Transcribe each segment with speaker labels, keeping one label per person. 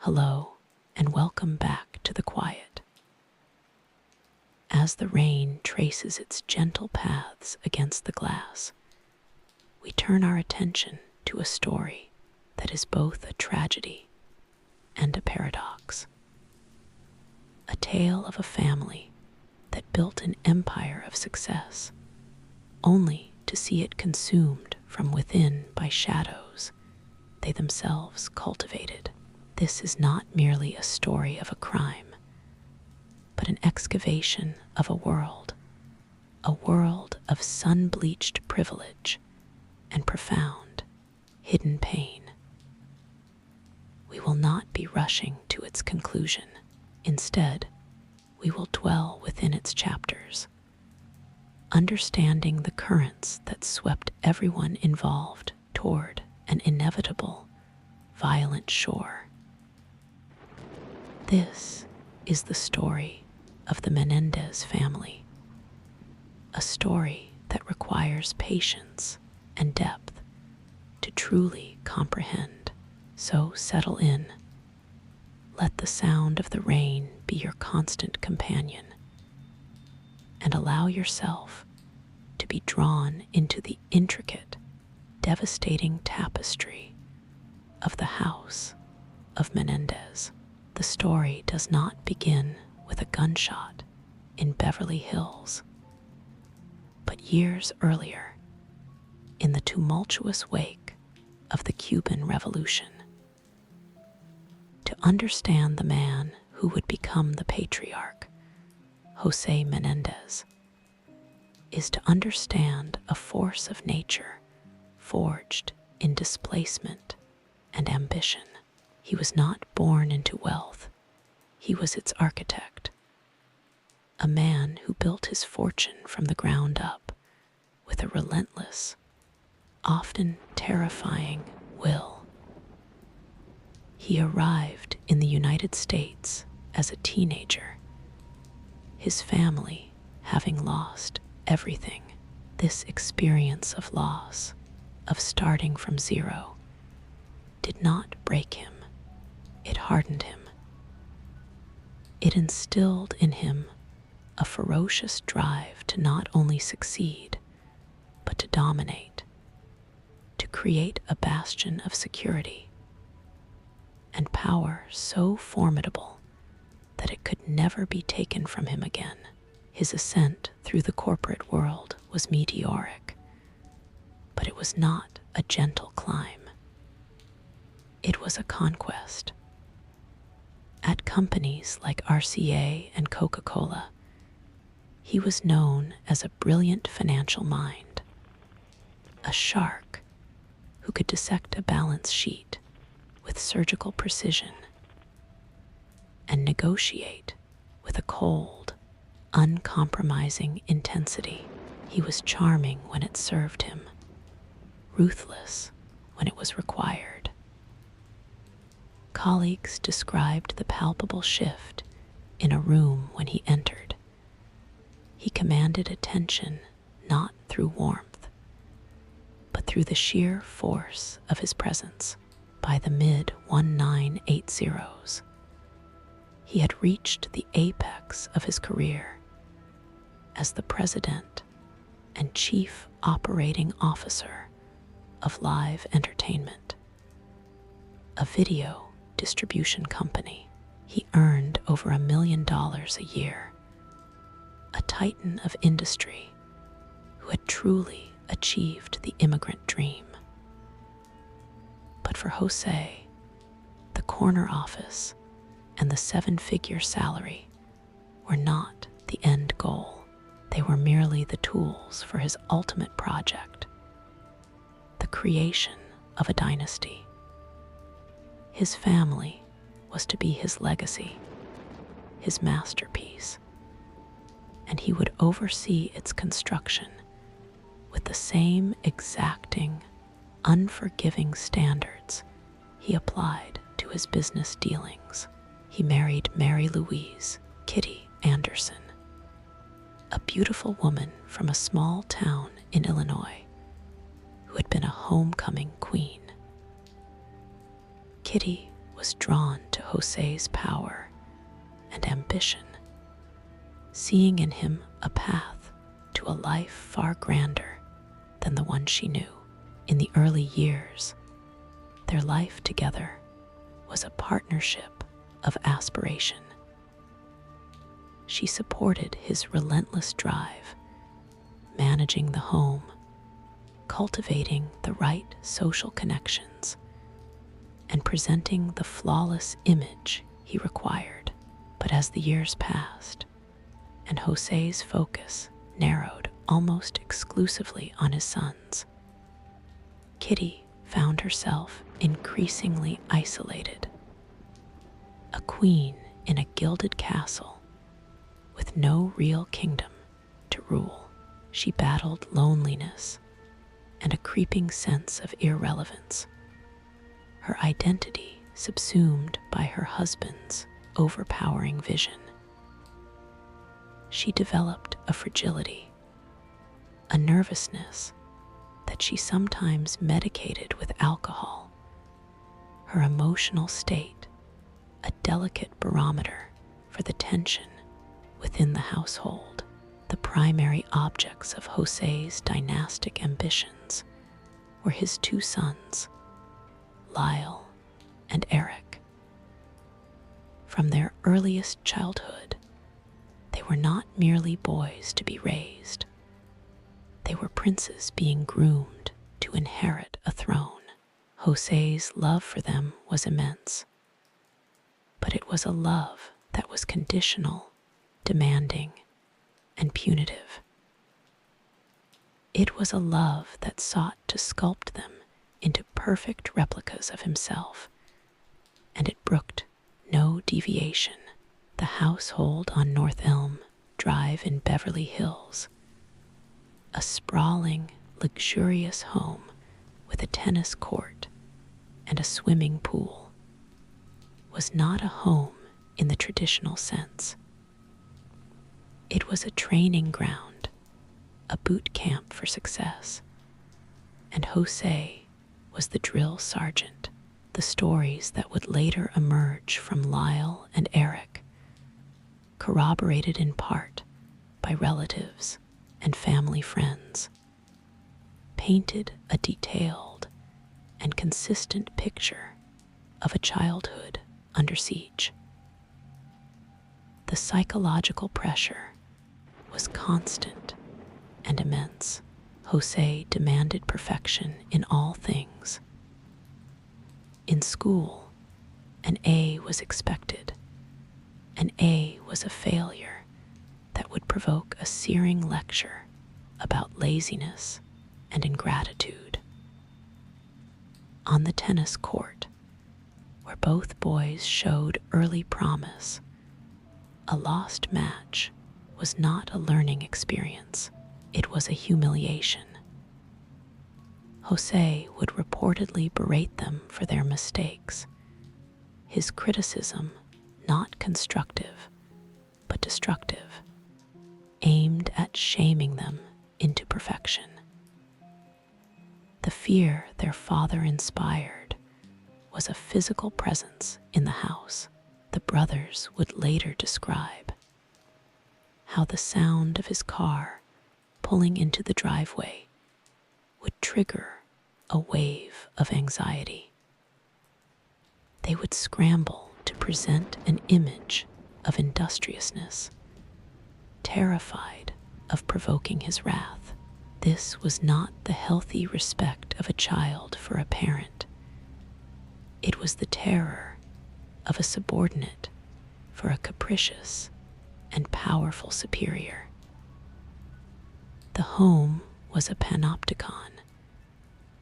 Speaker 1: Hello, and welcome back to the quiet. As the rain traces its gentle paths against the glass, we turn our attention to a story that is both a tragedy and a paradox. A tale of a family that built an empire of success, only to see it consumed from within by shadows they themselves cultivated. This is not merely a story of a crime, but an excavation of a world of sun-bleached privilege and profound, hidden pain. We will not be rushing to its conclusion. Instead, we will dwell within its chapters, understanding the currents that swept everyone involved toward an inevitable, violent shore. This is the story of the Menendez family, a story that requires patience and depth to truly comprehend. So settle in. Let the sound of the rain be your constant companion, and allow yourself to be drawn into the intricate, devastating tapestry of the house of Menendez. The story does not begin with a gunshot in Beverly Hills, but years earlier, in the tumultuous wake of the Cuban Revolution. To understand the man who would become the patriarch, Jose Menendez, is to understand a force of nature forged in displacement and ambition. He was not born into wealth. He was its architect, a man who built his fortune from the ground up with a relentless, often terrifying will. He arrived in the United States as a teenager, his family having lost everything. This experience of loss, of starting from zero, did not break him. It hardened him. It instilled in him a ferocious drive to not only succeed, but to dominate, to create a bastion of security and power so formidable that it could never be taken from him again. His ascent through the corporate world was meteoric, but it was not a gentle climb. It was a conquest. At companies like RCA and Coca-Cola, he was known as a brilliant financial mind, a shark who could dissect a balance sheet with surgical precision and negotiate with a cold, uncompromising intensity. He was charming when it served him, ruthless when it was required. Colleagues described the palpable shift in a room when he entered. He commanded attention not through warmth, but through the sheer force of his presence. By the mid-1980s, he had reached the apex of his career as the president and chief operating officer of Live Entertainment, a video distribution company. He earned over $1 million a year, a titan of industry who had truly achieved the immigrant dream. But for Jose, the corner office and the seven-figure salary were not the end goal. They were merely the tools for his ultimate project, the creation of a dynasty. His family was to be his legacy, his masterpiece, and he would oversee its construction with the same exacting, unforgiving standards he applied to his business dealings. He married Mary Louise Kitty Anderson, a beautiful woman from a small town in Illinois who had been a homecoming queen. Kitty was drawn to Jose's power and ambition, seeing in him a path to a life far grander than the one she knew. In the early years, their life together was a partnership of aspiration. She supported his relentless drive, managing the home, cultivating the right social connections, and presenting the flawless image he required. But as the years passed, and Jose's focus narrowed almost exclusively on his sons, Kitty found herself increasingly isolated. A queen in a gilded castle with no real kingdom to rule, she battled loneliness and a creeping sense of irrelevance, her identity subsumed by her husband's overpowering vision. She developed a fragility, a nervousness that she sometimes medicated with alcohol, her emotional state a delicate barometer for the tension within the household. The primary objects of Jose's dynastic ambitions were his two sons, Lyle and Eric. From their earliest childhood, they were not merely boys to be raised. They were princes being groomed to inherit a throne. Jose's love for them was immense, but it was a love that was conditional, demanding, and punitive. It was a love that sought to sculpt them into perfect replicas of himself, and it brooked no deviation. The household on North Elm Drive in Beverly Hills, a sprawling, luxurious home with a tennis court and a swimming pool, was not a home in the traditional sense. It was a training ground, a boot camp for success, and Jose was the drill sergeant. The stories that would later emerge from Lyle and Eric, corroborated in part by relatives and family friends, painted a detailed and consistent picture of a childhood under siege. The psychological pressure was constant and immense. Jose demanded perfection in all things. In school, an A was expected. An A was a failure that would provoke a searing lecture about laziness and ingratitude. On the tennis court, where both boys showed early promise, a lost match was not a learning experience, it was a humiliation. Jose would reportedly berate them for their mistakes, his criticism not constructive, but destructive, aimed at shaming them into perfection. The fear their father inspired was a physical presence in the house. The brothers would later describe how the sound of his car pulling into the driveway would trigger a wave of anxiety. They would scramble to present an image of industriousness, terrified of provoking his wrath. This was not the healthy respect of a child for a parent. It was the terror of a subordinate for a capricious and powerful superior. The home was a panopticon,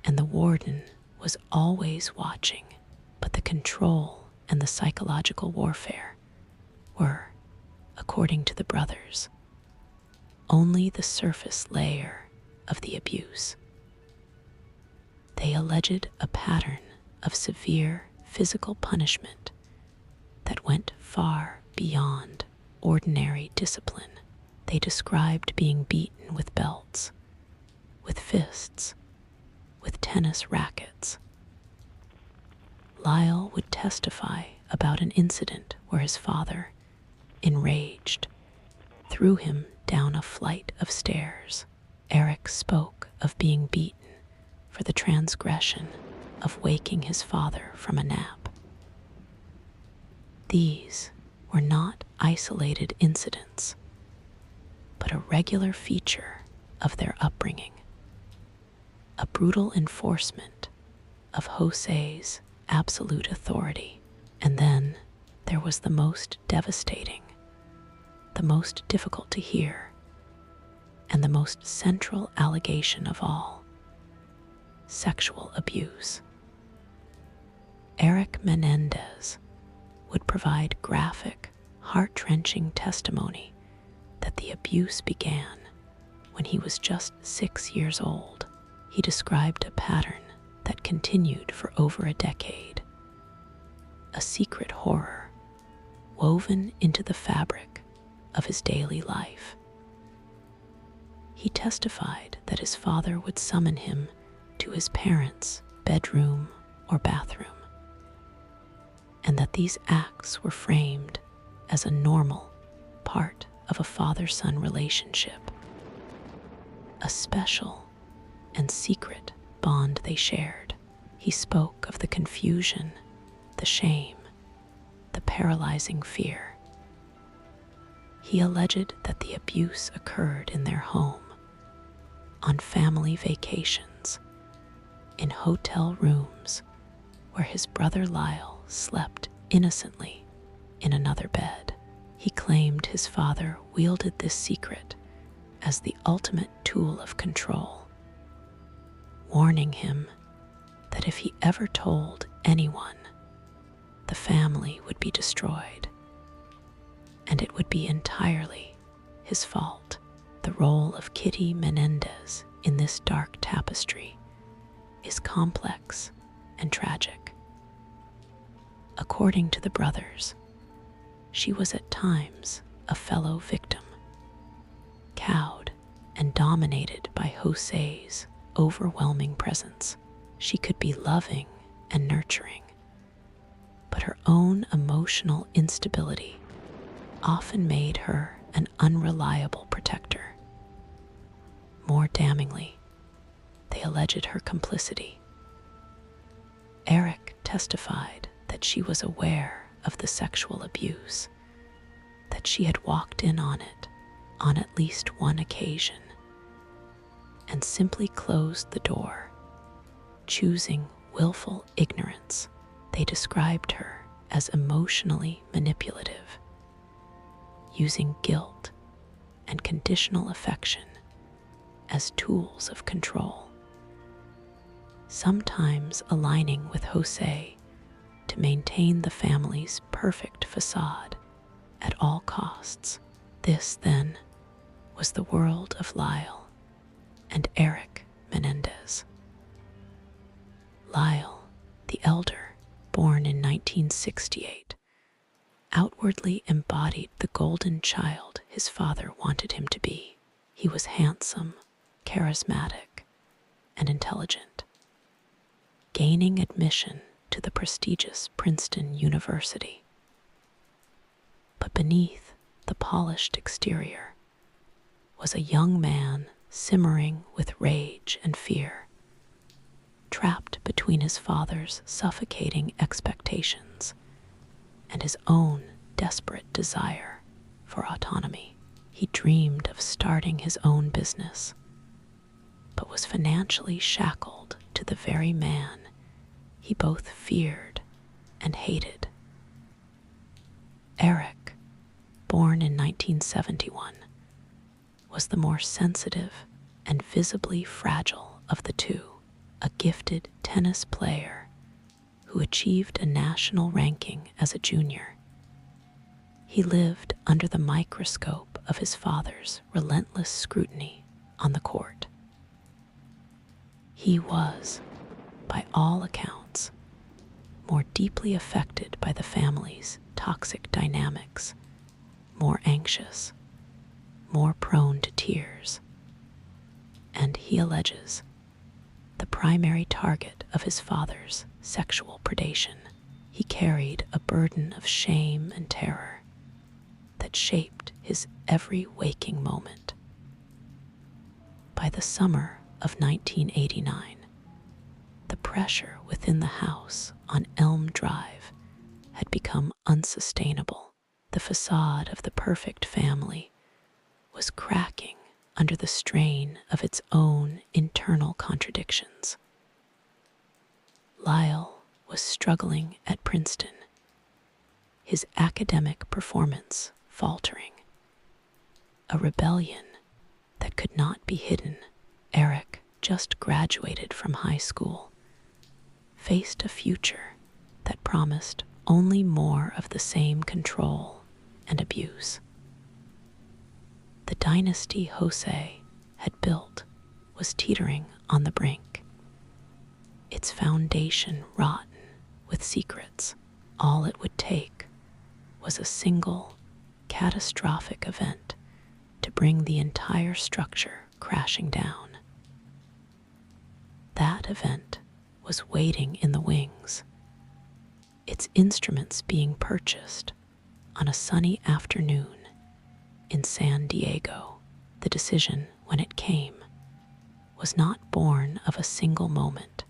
Speaker 1: and the warden was always watching, but the control and the psychological warfare were, according to the brothers, only the surface layer of the abuse. They alleged a pattern of severe physical punishment that went far beyond ordinary discipline. They described being beaten with belts, with fists, with tennis rackets. Lyle would testify about an incident where his father, enraged, threw him down a flight of stairs. Eric spoke of being beaten for the transgression of waking his father from a nap. These were not isolated incidents, but a regular feature of their upbringing, a brutal enforcement of Jose's absolute authority. And then there was the most devastating, the most difficult to hear, and the most central allegation of all: sexual abuse. Eric Menendez would provide graphic, heart-wrenching testimony that the abuse began when he was just 6 years old. He described a pattern that continued for over a decade, a secret horror woven into the fabric of his daily life. He testified that his father would summon him to his parents' bedroom or bathroom, and that these acts were framed as a normal part of a father-son relationship, a special and secret bond they shared. He spoke of the confusion, the shame, the paralyzing fear. He alleged that the abuse occurred in their home, on family vacations, in hotel rooms where his brother Lyle slept innocently in another bed. He claimed his father wielded this secret as the ultimate tool of control, warning him that if he ever told anyone, the family would be destroyed, and it would be entirely his fault. The role of Kitty Menendez in this dark tapestry is complex and tragic. According to the brothers, she was at times a fellow victim, cowed and dominated by Jose's overwhelming presence. She could be loving and nurturing, but her own emotional instability often made her an unreliable protector. More damningly, they alleged her complicity. Eric testified that she was aware of the sexual abuse, that she had walked in on it on at least one occasion, and simply closed the door, choosing willful ignorance. They described her as emotionally manipulative, using guilt and conditional affection as tools of control, sometimes aligning with Jose to maintain the family's perfect facade at all costs. This, then, was the world of Lyle and Eric Menendez. Lyle, the elder, born in 1968, outwardly embodied the golden child his father wanted him to be. He was handsome, charismatic, and intelligent, gaining admission to the prestigious Princeton University. But beneath the polished exterior was a young man simmering with rage and fear, trapped between his father's suffocating expectations and his own desperate desire for autonomy. He dreamed of starting his own business, but was financially shackled to the very man he both feared and hated. Eric, born in 1971, was the more sensitive and visibly fragile of the two, a gifted tennis player who achieved a national ranking as a junior. He lived under the microscope of his father's relentless scrutiny on the court. He was, by all accounts, more deeply affected by the family's toxic dynamics, more anxious, more prone to tears, and he alleges the primary target of his father's sexual predation. he carried a burden of shame and terror that shaped his every waking moment. By the summer of 1989, the pressure within the house on Elm Drive had become unsustainable. The facade of the perfect family was cracking under the strain of its own internal contradictions. Lyle was struggling at Princeton, his academic performance faltering. A rebellion that could not be hidden. Eric, just graduated from high school, faced a future that promised only more of the same control and abuse. The dynasty Jose had built was teetering on the brink, its foundation rotten with secrets. All it would take was a single, catastrophic event to bring the entire structure crashing down. That event was waiting in the wings, its instruments being purchased on a sunny afternoon in San Diego. The decision, when it came, was not born of a single moment,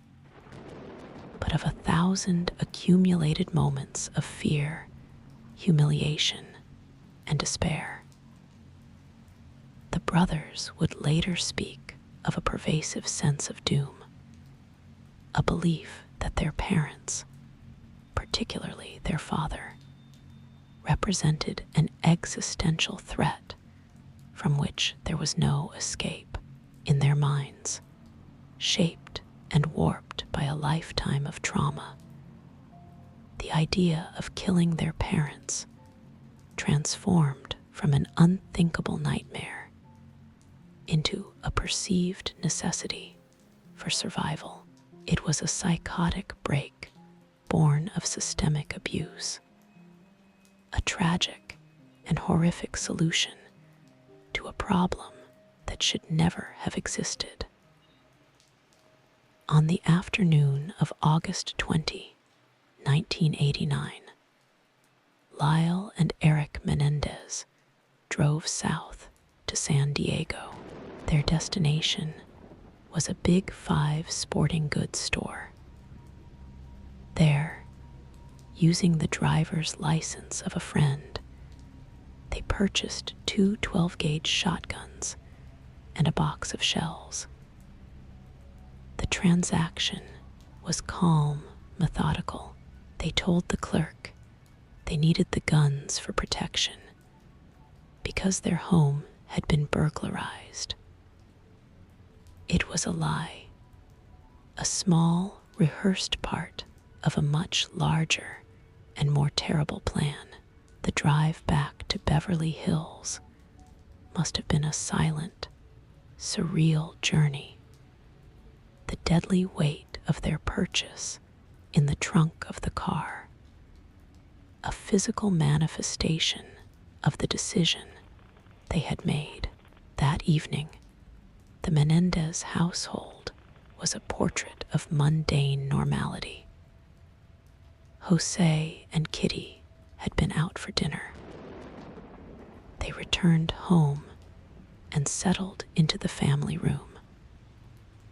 Speaker 1: but of 1,000 accumulated moments of fear, humiliation, and despair. The brothers would later speak of a pervasive sense of doom, a belief that their parents, particularly their father, represented an existential threat from which there was no escape. In their minds, shaped and warped by a lifetime of trauma, the idea of killing their parents transformed from an unthinkable nightmare into a perceived necessity for survival. It was a psychotic break born of systemic abuse, a tragic and horrific solution to a problem that should never have existed. On the afternoon of August 20, 1989, Lyle and Eric Menendez drove south to San Diego. Their destination was a Big Five sporting goods store. There, using the driver's license of a friend, they purchased 2 12-gauge shotguns and a box of shells. The transaction was calm, methodical. They told the clerk they needed the guns for protection because their home had been burglarized. It was a lie, a small, rehearsed part of a much larger and more terrible plan. The drive back to Beverly Hills must have been a silent, surreal journey. The deadly weight of their purchase in the trunk of the car, a physical manifestation of the decision they had made. That evening, the Menendez household was a portrait of mundane normality. Jose and Kitty had been out for dinner. They returned home and settled into the family room,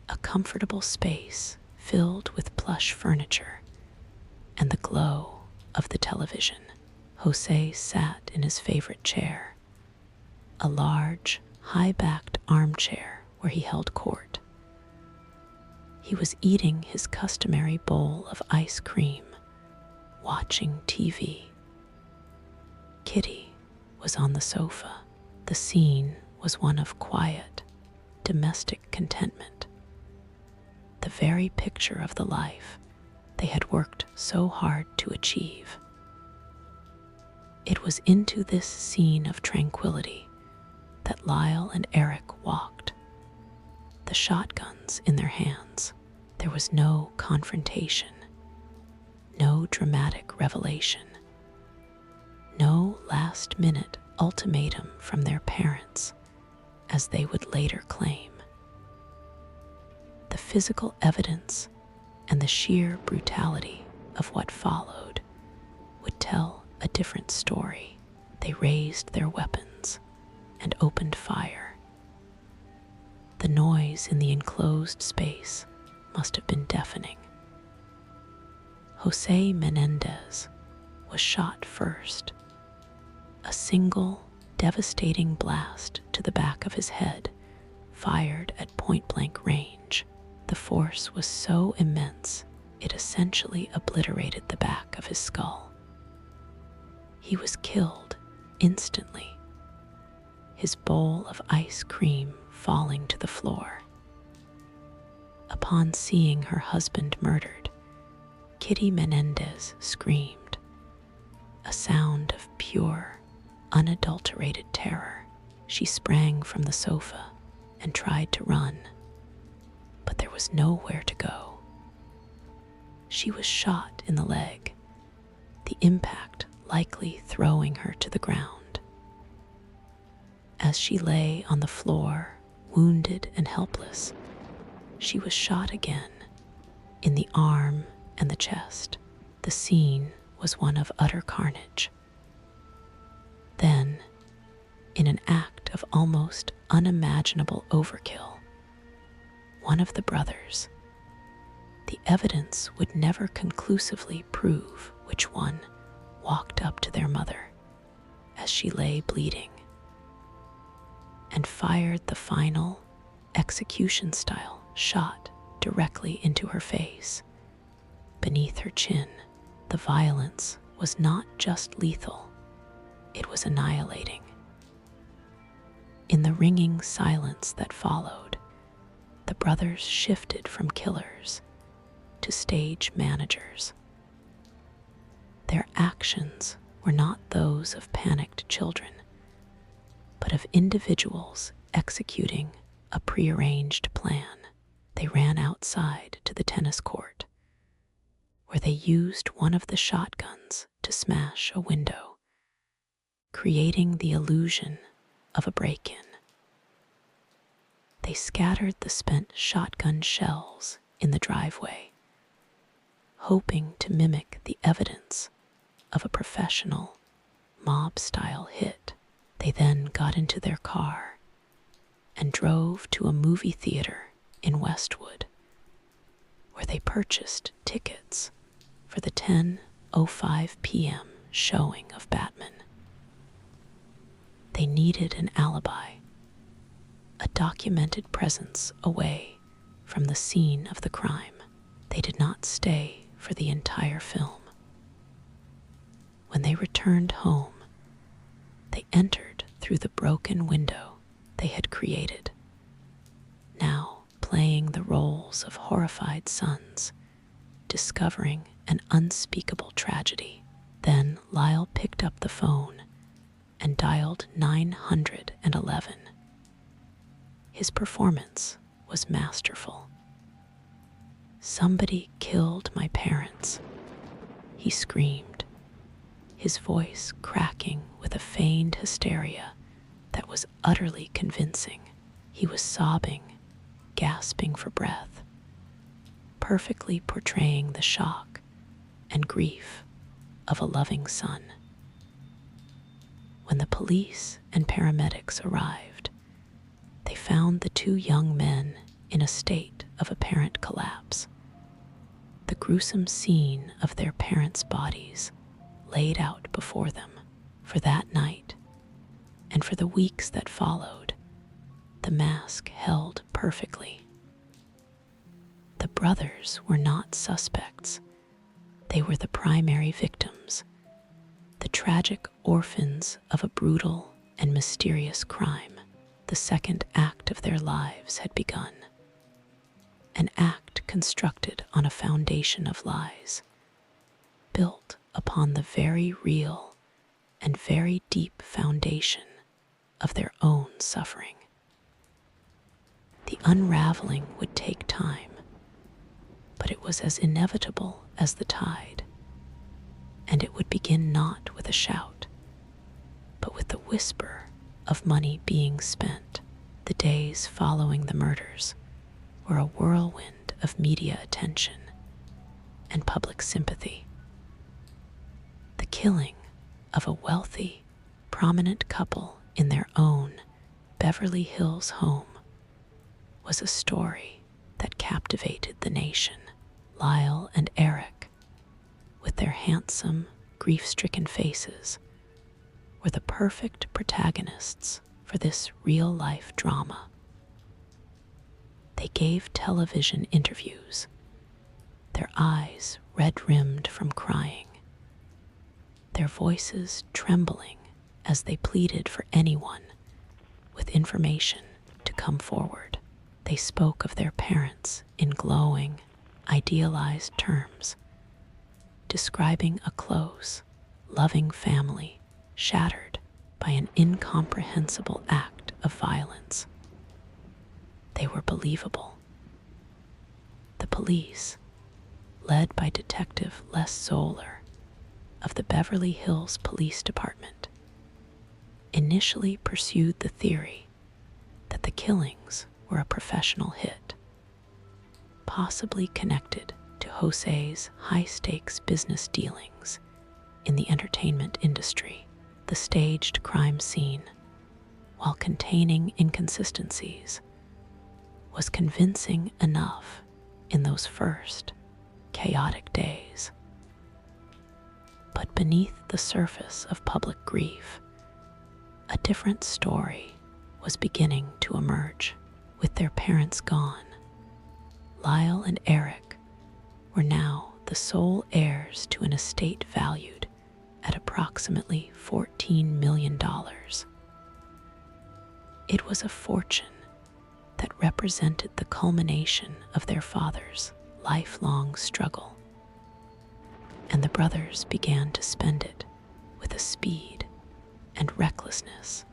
Speaker 1: a comfortable space filled with plush furniture and the glow of the television. Jose sat in his favorite chair, a large, high-backed armchair where he held court. He was eating his customary bowl of ice cream, watching TV. Kitty was on the sofa. The scene was one of quiet, domestic contentment, the very picture of the life they had worked so hard to achieve. It was into this scene of tranquility that Lyle and Eric walked, the shotguns in their hands. There was no confrontation, no dramatic revelation, no last-minute ultimatum from their parents, as they would later claim. The physical evidence and the sheer brutality of what followed would tell a different story. They raised their weapons and opened fire. The noise in the enclosed space must have been deafening. Jose Menendez was shot first. A single, devastating blast to the back of his head, fired at point-blank range. The force was so immense, it essentially obliterated the back of his skull. He was killed instantly, his bowl of ice cream falling to the floor. Upon seeing her husband murdered, Kitty Menendez screamed, a sound of pure, unadulterated terror. She sprang from the sofa and tried to run, but there was nowhere to go. She was shot in the leg, the impact likely throwing her to the ground. As she lay on the floor, wounded and helpless, she was shot again, in the arm and the chest. The scene was one of utter carnage. Then, in an act of almost unimaginable overkill, one of the brothers, the evidence would never conclusively prove which one, walked up to their mother as she lay bleeding and fired the final, execution-style shot directly into her face. Beneath her chin, the violence was not just lethal, it was annihilating. In the ringing silence that followed, the brothers shifted from killers to stage managers. Their actions were not those of panicked children, but of individuals executing a prearranged plan. They ran outside to the tennis court, where they used one of the shotguns to smash a window, creating the illusion of a break-in. They scattered the spent shotgun shells in the driveway, hoping to mimic the evidence of a professional mob-style hit. They then got into their car and drove to a movie theater in Westwood, where they purchased tickets for the 10:05 p.m. showing of Batman. They needed an alibi, a documented presence away from the scene of the crime. They did not stay for the entire film. When they returned home, they entered through the broken window they had created, now playing the roles of horrified sons, discovering an unspeakable tragedy. Then Lyle picked up the phone and dialed 911. His performance was masterful. "Somebody killed my parents," he screamed, his voice cracking with a feigned hysteria that was utterly convincing. He was sobbing, gasping for breath, perfectly portraying the shock and grief of a loving son. When the police and paramedics arrived, they found the two young men in a state of apparent collapse. The gruesome scene of their parents' bodies laid out before them. For that night, and for the weeks that followed, the mask held perfectly. The brothers were not suspects. They were the primary victims, the tragic orphans of a brutal and mysterious crime. The second act of their lives had begun, an act constructed on a foundation of lies, built upon the very real and very deep foundation of their own suffering. The unraveling would take time, but it was as inevitable as the tide, and it would begin not with a shout, but with the whisper of money being spent. The days following the murders were a whirlwind of media attention and public sympathy. The killing of a wealthy, prominent couple in their own Beverly Hills home was a story that captivated the nation. Lyle and Eric, with their handsome, grief-stricken faces, were the perfect protagonists for this real-life drama. They gave television interviews, their eyes red-rimmed from crying, their voices trembling as they pleaded for anyone with information to come forward. They spoke of their parents in glowing, idealized terms, describing a close, loving family shattered by an incomprehensible act of violence. They were believable. The police, led by Detective Les Zoller of the Beverly Hills Police Department, initially pursued the theory that the killings were a professional hit, possibly connected to Jose's high-stakes business dealings in the entertainment industry. The staged crime scene, while containing inconsistencies, was convincing enough in those first chaotic days. But beneath the surface of public grief, a different story was beginning to emerge. With their parents gone, Lyle and Eric were now the sole heirs to an estate valued at approximately $14 million. It was a fortune that represented the culmination of their father's lifelong struggle, and the brothers began to spend it with a speed and recklessness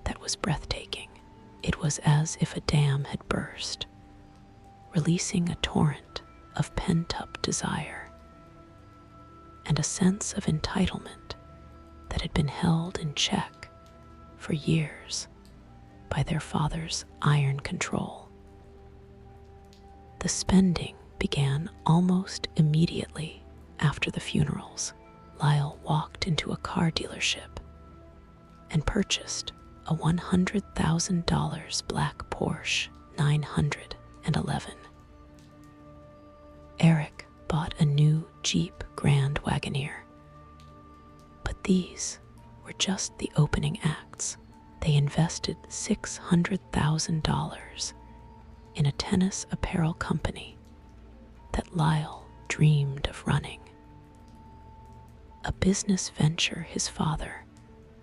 Speaker 1: that was breathtaking. It was as if a dam had burst, releasing a torrent of pent-up desire and a sense of entitlement that had been held in check for years by their father's iron control. The spending began almost immediately after the funerals. Lyle walked into a car dealership and purchased a $100,000 black Porsche 911. Eric bought a new Jeep Grand Wagoneer. But these were just the opening acts. They invested $600,000 in a tennis apparel company that Lyle dreamed of running. A business venture his father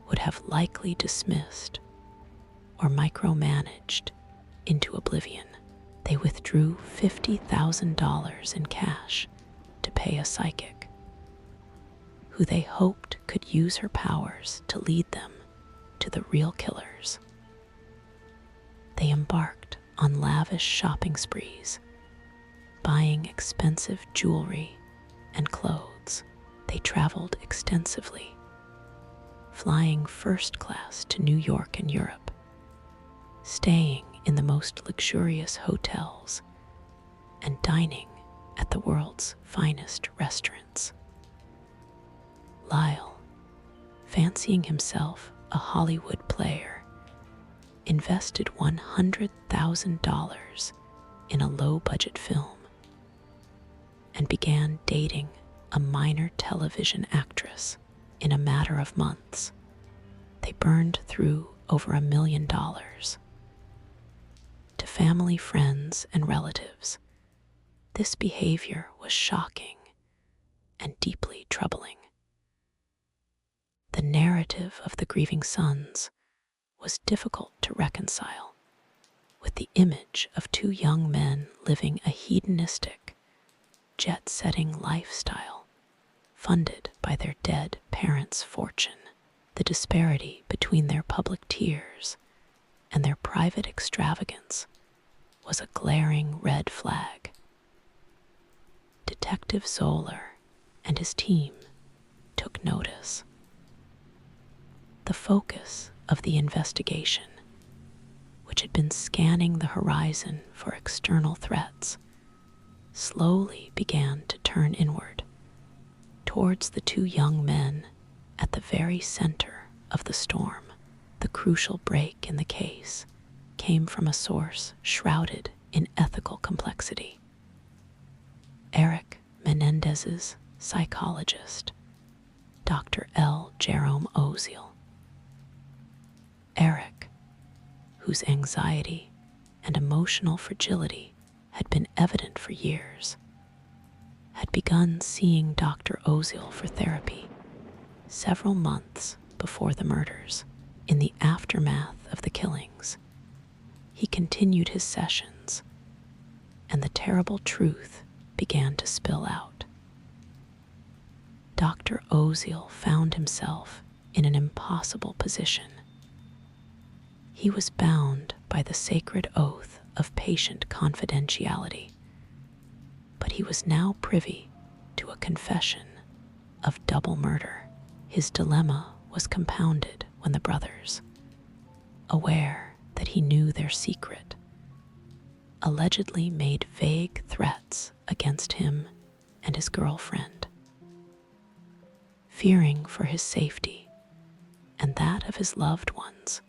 Speaker 1: would have likely dismissed or micromanaged into oblivion. They withdrew $50,000 in cash to pay a psychic, who they hoped could use her powers to lead them to the real killers. They embarked on lavish shopping sprees, buying expensive jewelry and clothes. They traveled extensively, flying first class to New York and Europe, staying in the most luxurious hotels, and dining at the world's finest restaurants. Lyle, fancying himself a Hollywood player, invested $100,000 in a low-budget film and began dating a minor television actress. In a matter of months, they burned through over $1 million. To family, friends, and relatives, this behavior was shocking and deeply troubling. The narrative of the grieving sons was difficult to reconcile with the image of two young men living a hedonistic, jet-setting lifestyle funded by their dead parents' fortune. The disparity between their public tears and their private extravagance was a glaring red flag. Detective Zoller and his team took notice. The focus of the investigation, which had been scanning the horizon for external threats, slowly began to turn inward towards the two young men at the very center of the storm. The crucial break in the case came from a source shrouded in ethical complexity. Eric Menendez's psychologist, Dr. L. Jerome Oziel. Eric, whose anxiety and emotional fragility had been evident for years, had begun seeing Dr. Oziel for therapy several months before the murders. In the aftermath of the killings, he continued his sessions, and the terrible truth began to spill out. Dr. Oziel found himself in an impossible position. He was bound by the sacred oath of patient confidentiality, but he was now privy to a confession of double murder. His dilemma was compounded when the brothers, aware that he knew their secret, allegedly made vague threats against him and his girlfriend. Fearing for his safety and that of his loved ones,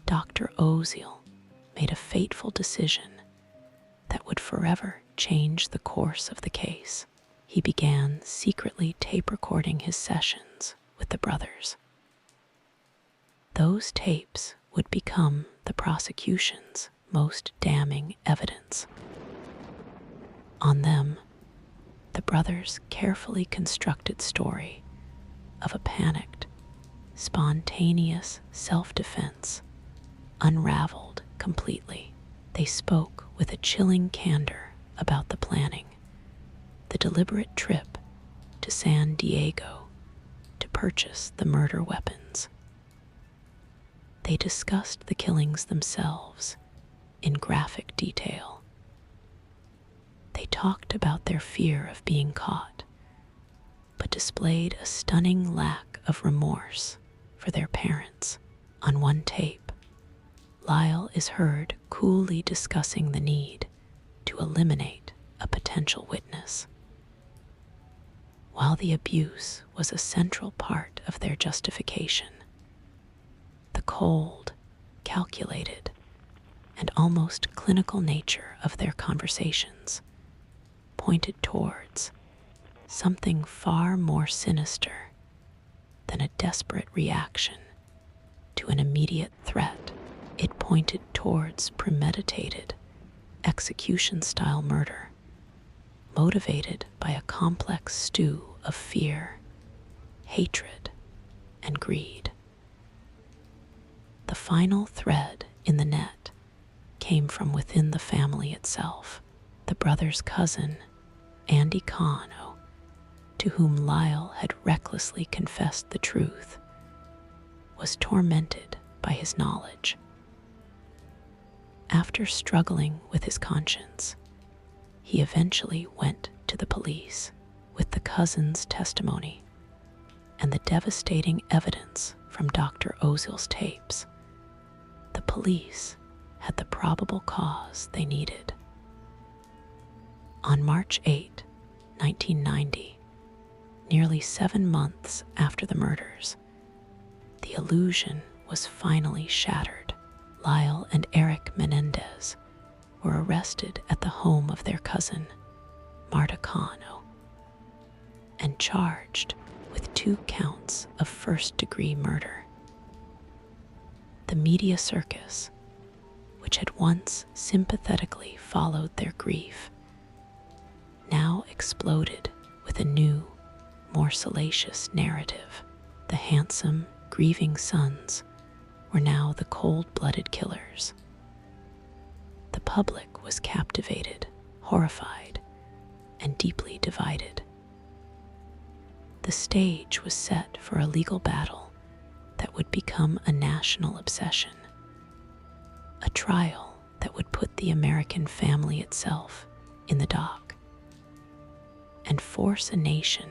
Speaker 1: Dr. Oziel made a fateful decision that would forever change the course of the case. He began secretly tape recording his sessions with the brothers. Those tapes would become the prosecution's most damning evidence. On them, the brothers' carefully constructed story of a panicked, spontaneous self-defense unraveled completely. They spoke with a chilling candor about the planning, the deliberate trip to San Diego to purchase the murder weapons. They discussed the killings themselves in graphic detail. They talked about their fear of being caught, but displayed a stunning lack of remorse for their parents. On one tape, Lyle is heard coolly discussing the need to eliminate a potential witness. While the abuse was a central part of their justification, the cold, calculated, and almost clinical nature of their conversations pointed towards something far more sinister than a desperate reaction to an immediate threat. It pointed towards premeditated, execution-style murder, motivated by a complex stew of fear, hatred, and greed. The final thread in the net came from within the family itself. The brother's cousin, Andy Cano, to whom Lyle had recklessly confessed the truth, was tormented by his knowledge. After struggling with his conscience, he eventually went to the police. With the cousin's testimony and the devastating evidence from Dr. Oziel's tapes, the police had the probable cause they needed. On March 8, 1990, nearly 7 months after the murders, the illusion was finally shattered. Lyle and Eric Menendez were arrested at the home of their cousin, Marta Cano, and charged with 2 counts of first-degree murder. The media circus, which had once sympathetically followed their grief, now exploded with a new, more salacious narrative. The handsome, grieving sons were now the cold-blooded killers. The public was captivated, horrified, and deeply divided. The stage was set for a legal battle that would become a national obsession, a trial that would put the American family itself in the dock and force a nation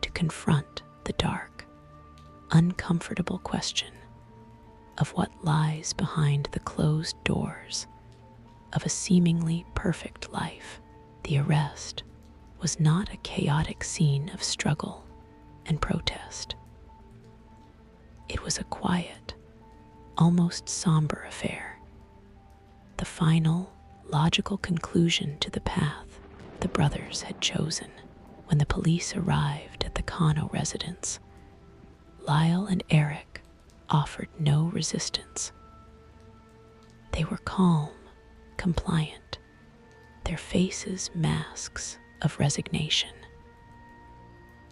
Speaker 1: to confront the dark, uncomfortable question of what lies behind the closed doors of a seemingly perfect life. The arrest was not a chaotic scene of struggle and protest. It was a quiet, almost somber affair, the final, logical conclusion to the path the brothers had chosen. When the police arrived at the Kano residence, Lyle and Eric offered no resistance. They were calm, compliant, their faces masks of resignation.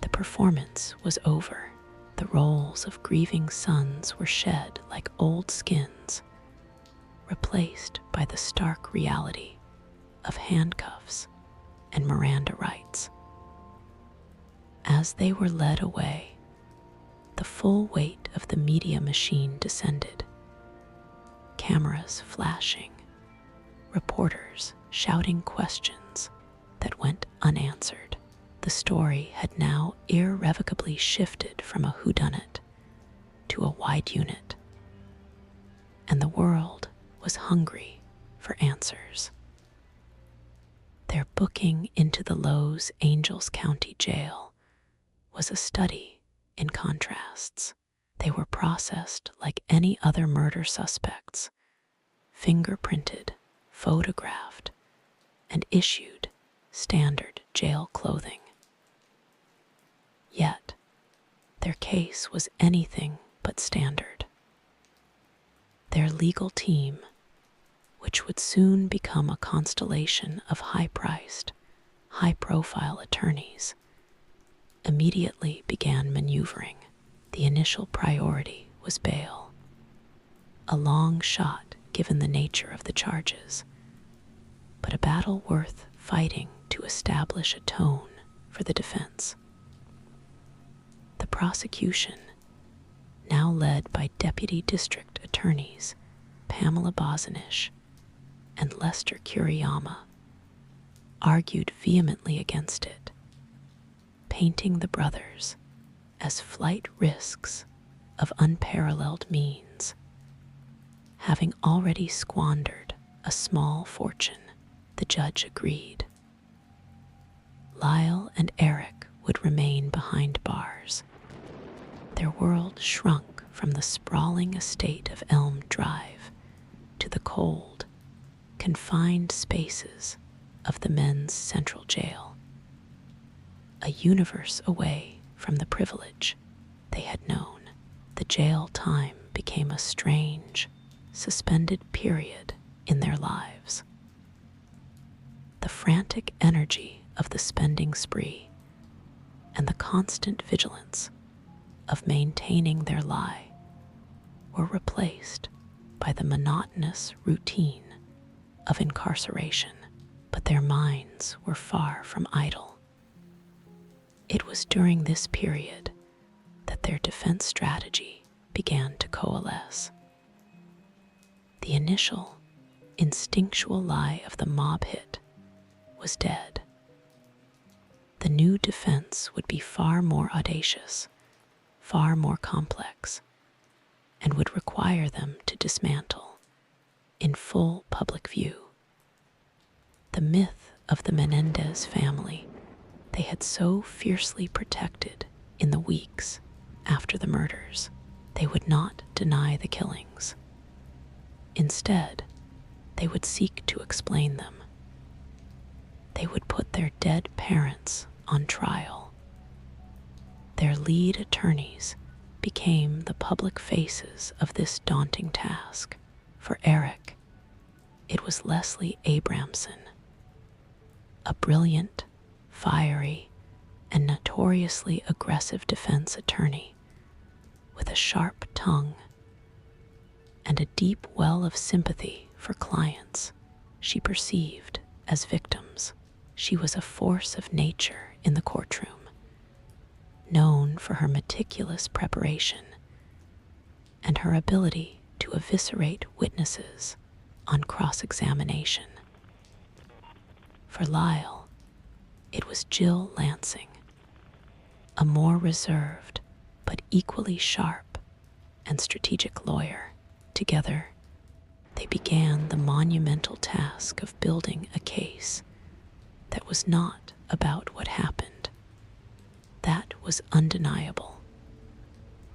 Speaker 1: The performance was over. The roles of grieving sons were shed like old skins, replaced by the stark reality of handcuffs and Miranda rights. As they were led away, the full weight of the media machine descended. Cameras flashing, reporters shouting questions that went unanswered. The story had now irrevocably shifted from a whodunit to a wide unit, and the world was hungry for answers. Their booking into the Lowe's Angels County Jail was a study in contrasts. They were processed like any other murder suspects, fingerprinted, photographed, and issued standard jail clothing. Yet, their case was anything but standard. Their legal team, which would soon become a constellation of high-priced, high-profile attorneys, immediately began maneuvering. The initial priority was bail, a long shot given the nature of the charges, but a battle worth fighting to establish a tone for the defense. The prosecution, now led by Deputy District Attorneys Pamela Bozanish and Lester Kuriyama, argued vehemently against it, painting the brothers as flight risks of unparalleled means. Having already squandered a small fortune, the judge agreed. Lyle and Eric would remain behind bars. Their world shrunk from the sprawling estate of Elm Drive to the cold, confined spaces of the men's central jail, a universe away from the privilege they had known. The jail time became a strange, suspended period in their lives. The frantic energy of the spending spree and the constant vigilance of maintaining their lie were replaced by the monotonous routine of incarceration, but their minds were far from idle. It was during this period that their defense strategy began to coalesce. The initial, instinctual lie of the mob hit was dead. The new defense would be far more audacious, far more complex, and would require them to dismantle, in full public view, the myth of the Menendez family they had so fiercely protected in the weeks after the murders. They would not deny the killings. Instead, they would seek to explain them. They would put their dead parents on trial. Their lead attorneys became the public faces of this daunting task. For Eric, it was Leslie Abramson, a brilliant, fiery, and notoriously aggressive defense attorney with a sharp tongue and a deep well of sympathy for clients she perceived as victims. She was a force of nature in the courtroom, known for her meticulous preparation and her ability to eviscerate witnesses on cross-examination. For Lyle, it was Jill Lansing, a more reserved but equally sharp and strategic lawyer. Together, they began the monumental task of building a case that was not about what happened. That was undeniable.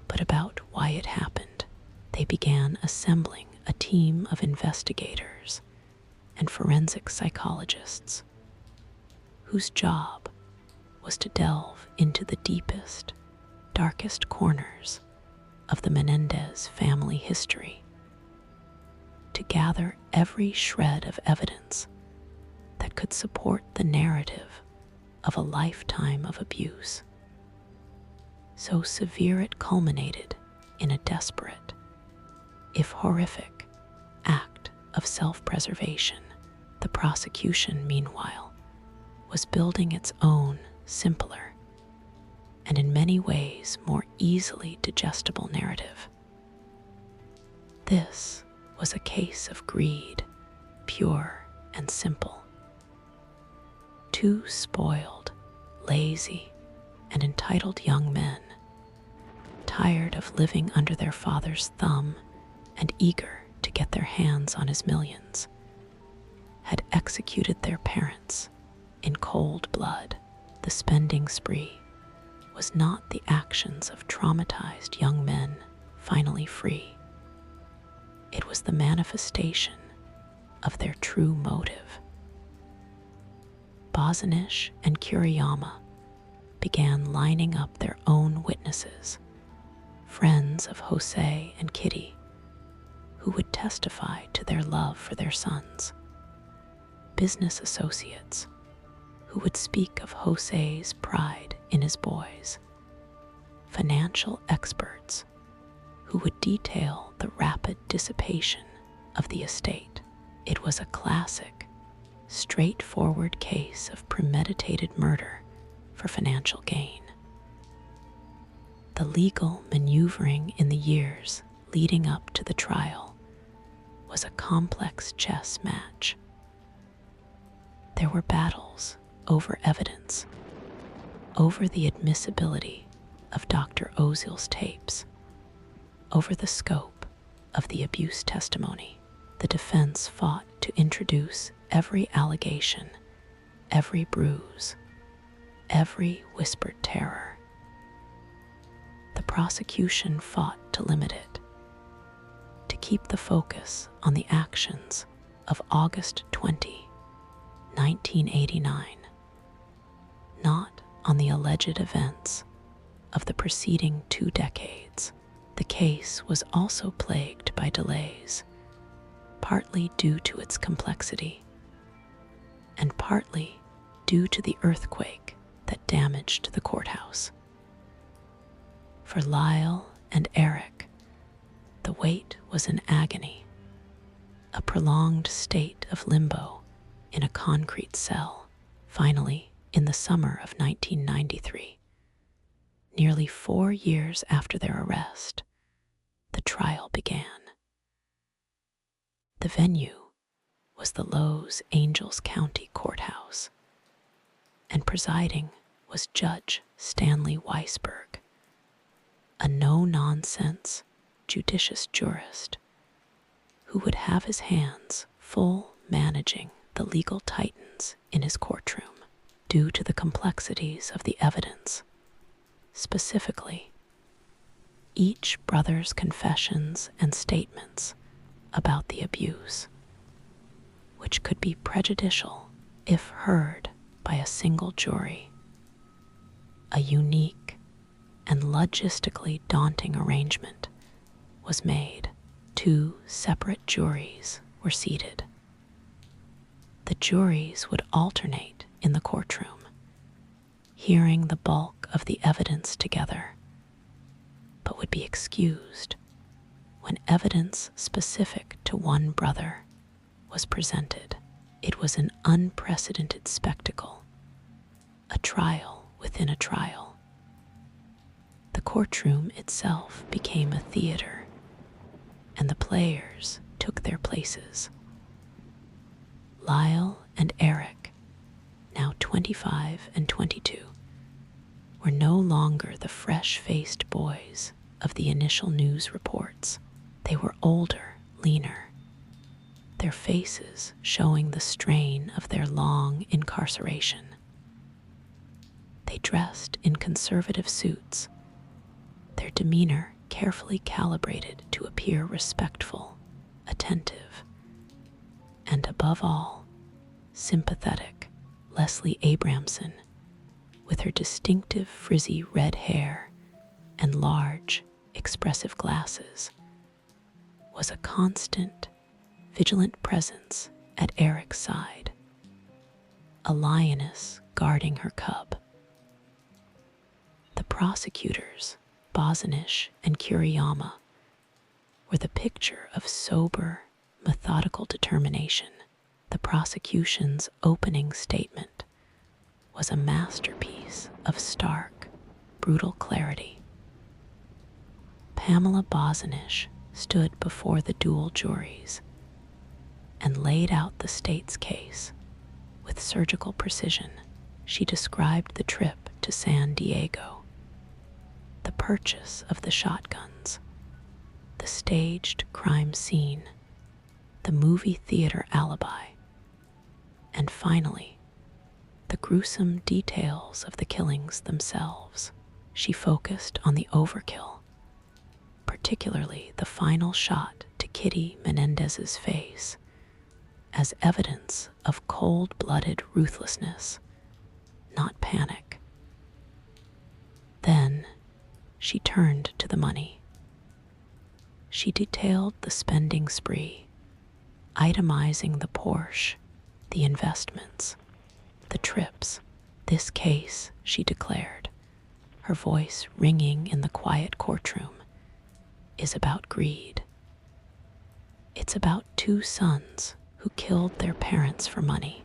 Speaker 1: But about why it happened, they began assembling a team of investigators and forensic psychologists whose job was to delve into the deepest, darkest corners of the Menendez family history, to gather every shred of evidence that could support the narrative of a lifetime of abuse, so severe it culminated in a desperate, if horrific, act of self-preservation. The prosecution, meanwhile, was building its own simpler and in many ways more easily digestible narrative. This was a case of greed, pure and simple. Two spoiled, lazy, and entitled young men, tired of living under their father's thumb and eager to get their hands on his millions, had executed their parents in cold blood. The spending spree was not the actions of traumatized young men finally free. It was the manifestation of their true motive. Bozanish and Kuriyama began lining up their own witnesses, friends of Jose and Kitty, who would testify to their love for their sons, business associates who would speak of Jose's pride in his boys, financial experts who would detail the rapid dissipation of the estate. It was a classic, straightforward case of premeditated murder for financial gain. The legal maneuvering in the years leading up to the trial was a complex chess match. There were battles over evidence, over the admissibility of Dr. Ozil's tapes, over the scope of the abuse testimony. The defense fought to introduce every allegation, every bruise, every whispered terror. The prosecution fought to limit it, to keep the focus on the actions of August 20, 1989, not on the alleged events of the preceding 2 decades. The case was also plagued by delays, partly due to its complexity, and partly due to the earthquake that damaged the courthouse. For Lyle and Eric, the wait was an agony, a prolonged state of limbo in a concrete cell. Finally, in the summer of 1993, nearly 4 years after their arrest, the trial began. The venue was the Los Angeles County Courthouse, and presiding was Judge Stanley Weisberg, a no-nonsense, judicious jurist who would have his hands full managing the legal titans in his courtroom due to the complexities of the evidence. Specifically, each brother's confessions and statements about the abuse, which could be prejudicial if heard by a single jury. A unique and logistically daunting arrangement was made. 2 separate juries were seated. The juries would alternate in the courtroom, hearing the bulk of the evidence together, but would be excused when evidence specific to one brother was presented. It was an unprecedented spectacle, a trial within a trial. The courtroom itself became a theater, and the players took their places. Lyle and Eric, now 25 and 22, were no longer the fresh-faced boys of the initial news reports. They were older, leaner, their faces showing the strain of their long incarceration. They dressed in conservative suits, their demeanor carefully calibrated to appear respectful, attentive, and above all, sympathetic. Leslie Abramson, with her distinctive frizzy red hair and large, expressive glasses, was a constant, vigilant presence at Eric's side, a lioness guarding her cub. The prosecutors, Bozanish and Kuriyama, were the picture of sober, methodical determination. The prosecution's opening statement was a masterpiece of stark, brutal clarity. Pamela Bozanish stood before the dual juries and laid out the state's case with surgical precision. She described the trip to San Diego, the purchase of the shotguns, the staged crime scene, the movie theater alibi, and finally, the gruesome details of the killings themselves. She focused on the overkill, particularly the final shot to Kitty Menendez's face, as evidence of cold-blooded ruthlessness, not panic. Then, she turned to the money. She detailed the spending spree, itemizing the Porsche, the investments, the trips. This case, she declared, her voice ringing in the quiet courtroom, is about greed. It's about two sons who killed their parents for money.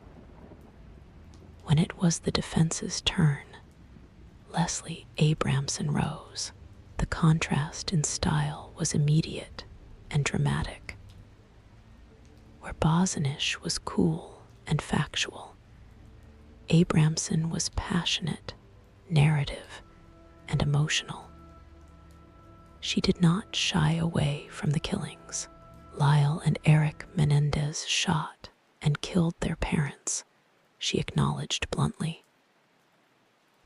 Speaker 1: When it was the defense's turn, Leslie Abramson rose. The contrast in style was immediate and dramatic. Where Bozanish was cool and factual, Abramson was passionate, narrative, and emotional. She did not shy away from the killings. Lyle and Eric Menendez shot and killed their parents, she acknowledged bluntly.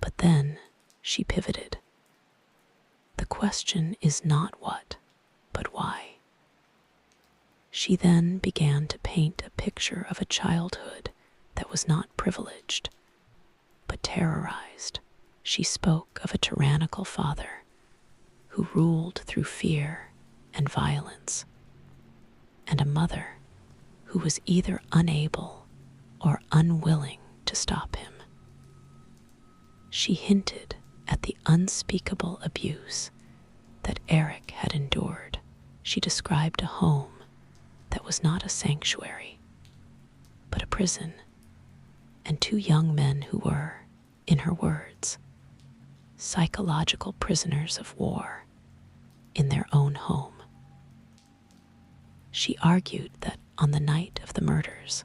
Speaker 1: But then she pivoted. The question is not what, but why. She then began to paint a picture of a childhood that was not privileged, but terrorized. She spoke of a tyrannical father who ruled through fear and violence, and a mother who was either unable or unwilling to stop him. She hinted at the unspeakable abuse that Eric had endured. She described a home that was not a sanctuary, but a prison, and two young men who were, in her words, psychological prisoners of war in their own home. She argued that on the night of the murders,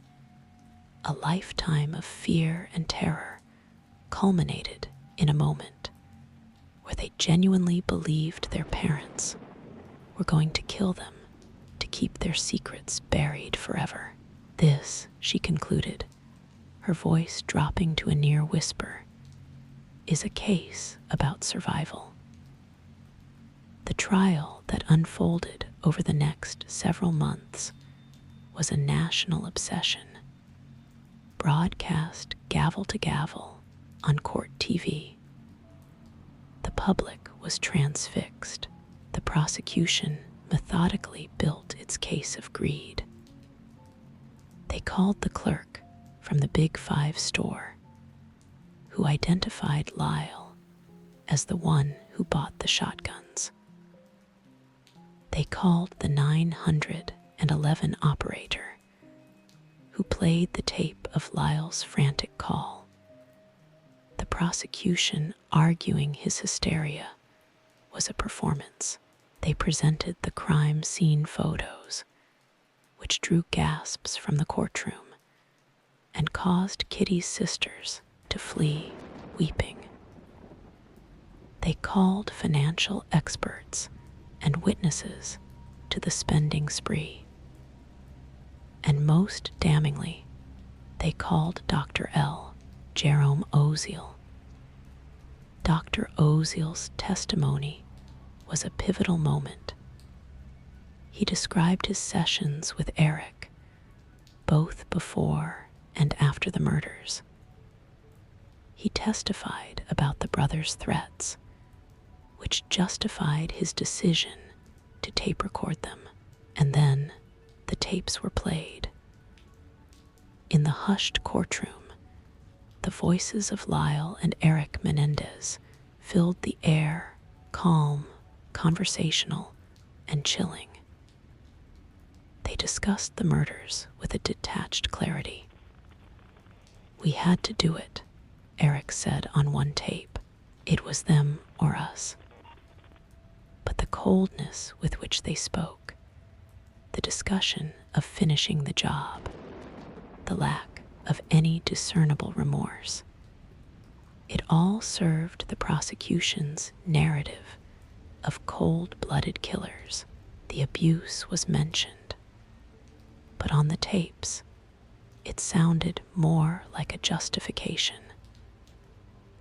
Speaker 1: a lifetime of fear and terror culminated in a moment where they genuinely believed their parents were going to kill them to keep their secrets buried forever. This, she concluded, her voice dropping to a near whisper, is a case about survival. The trial that unfolded over the next several months was a national obsession, broadcast gavel to gavel on court TV. The public was transfixed. The prosecution methodically built its case of greed. They called the clerk from the Big Five store, who identified Lyle as the one who bought the shotguns. They called the 911 operator, who played the tape of Lyle's frantic call. The prosecution arguing his hysteria was a performance. They presented the crime scene photos, which drew gasps from the courtroom and caused Kitty's sisters to flee, weeping. They called financial experts and witnesses to the spending spree. And most damningly, they called Dr. L. Jerome Oziel, Dr. Ozil's testimony was a pivotal moment. He described his sessions with Eric, both before and after the murders. He testified about the brothers' threats, which justified his decision to tape record them, and then the tapes were played. In the hushed courtroom, the voices of Lyle and Eric Menendez filled the air, calm, conversational, and chilling. They discussed the murders with a detached clarity. "We had to do it," Eric said on one tape. "It was them or us." But the coldness with which they spoke, the discussion of finishing the job, the lack of any discernible remorse, it all served the prosecution's narrative of cold-blooded killers. The abuse was mentioned, but on the tapes, it sounded more like a justification,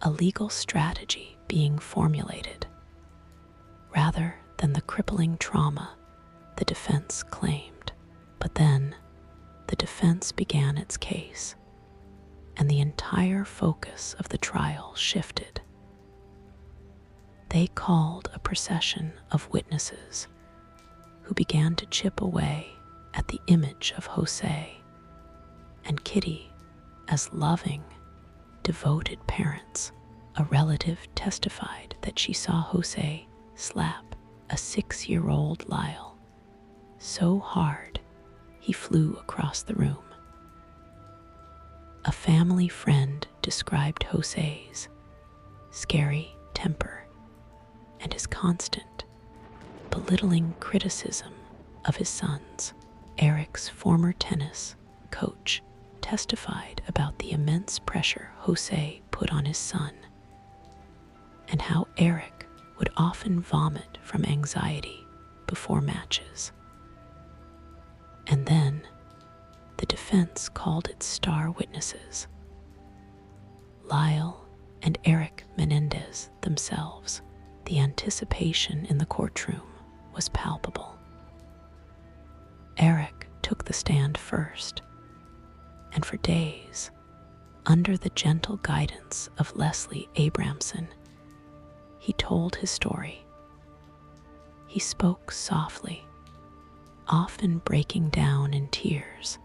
Speaker 1: a legal strategy being formulated, rather than the crippling trauma the defense claimed. But then, the defense began its case, and the entire focus of the trial shifted. They called a procession of witnesses who began to chip away at the image of Jose and Kitty as loving, devoted parents. A relative testified that she saw Jose slap a 6-year-old Lyle so hard he flew across the room. A family friend described Jose's scary temper and his constant, belittling criticism of his sons. Eric's former tennis coach testified about the immense pressure Jose put on his son and how Eric would often vomit from anxiety before matches. And then the defense called its star witnesses, Lyle and Eric Menendez themselves. The anticipation in the courtroom was palpable. Eric took the stand first, and for days, under the gentle guidance of Leslie Abramson, he told his story. He spoke softly, often breaking down in tears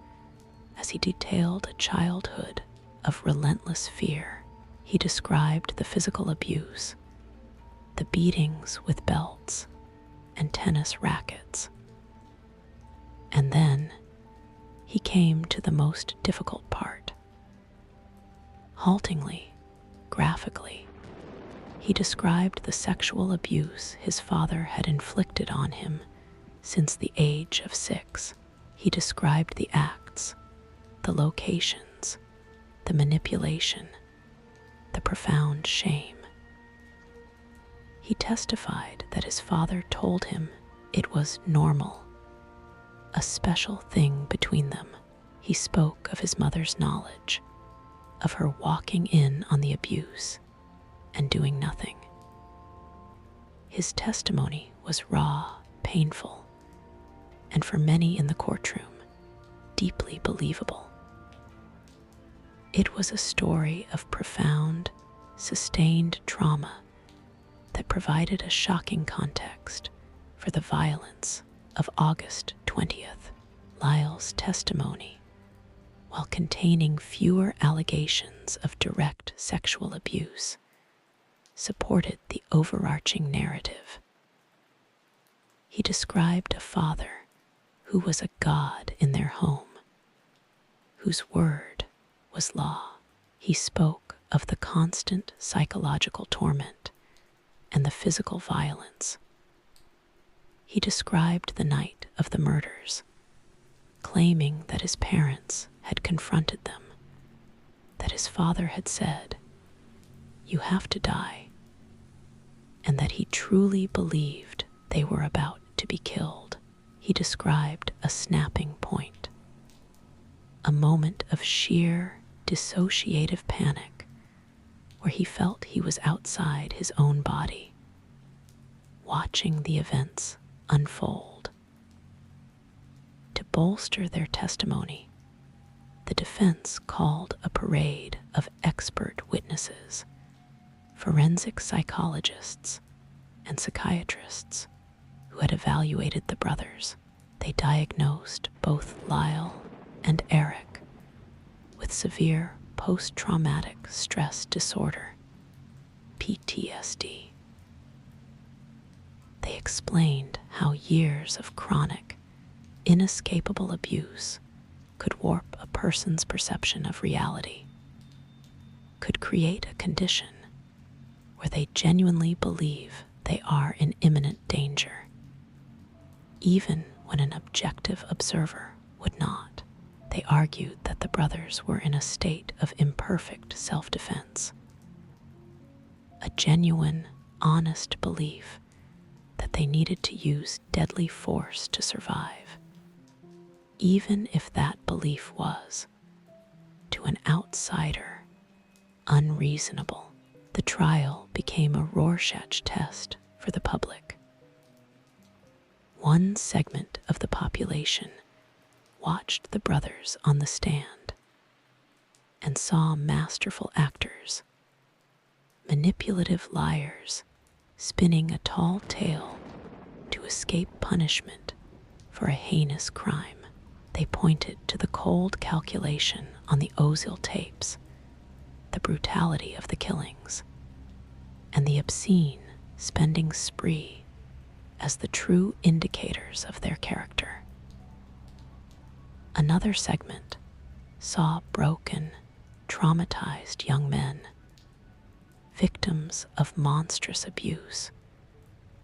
Speaker 1: as he detailed a childhood of relentless fear. He described the physical abuse, the beatings with belts and tennis rackets. And then he came to the most difficult part. Haltingly, graphically, he described the sexual abuse his father had inflicted on him since the age of 6. He described the acts, the locations, the manipulation, the profound shame. He testified that his father told him it was normal, a special thing between them. He spoke of his mother's knowledge, of her walking in on the abuse and doing nothing. His testimony was raw, painful, and for many in the courtroom, deeply believable. It was a story of profound, sustained trauma that provided a shocking context for the violence of August 20th. Lyle's testimony, while containing fewer allegations of direct sexual abuse, supported the overarching narrative. He described a father who was a god in their home, whose word was law. He spoke of the constant psychological torment and the physical violence. He described the night of the murders, claiming that his parents had confronted them, that his father had said, "You have to die," and that he truly believed they were about to be killed. He described a snapping point, a moment of sheer dissociative panic where he felt he was outside his own body, watching the events unfold. To bolster their testimony, the defense called a parade of expert witnesses, forensic psychologists, and psychiatrists who had evaluated the brothers. They diagnosed both Lyle and Eric with severe post-traumatic stress disorder, PTSD. They explained how years of chronic, inescapable abuse could warp a person's perception of reality, could create a condition where they genuinely believe they are in imminent danger, even when an objective observer would not. They argued that the brothers were in a state of imperfect self-defense, a genuine, honest belief that they needed to use deadly force to survive, even if that belief was, to an outsider, unreasonable. The trial became a Rorschach test for the public. One segment of the population watched the brothers on the stand and saw masterful actors, manipulative liars, spinning a tall tale to escape punishment for a heinous crime. They pointed to the cold calculation on the Ozil tapes, the brutality of the killings, and the obscene spending spree as the true indicators of their character. Another segment saw broken, traumatized young men, victims of monstrous abuse,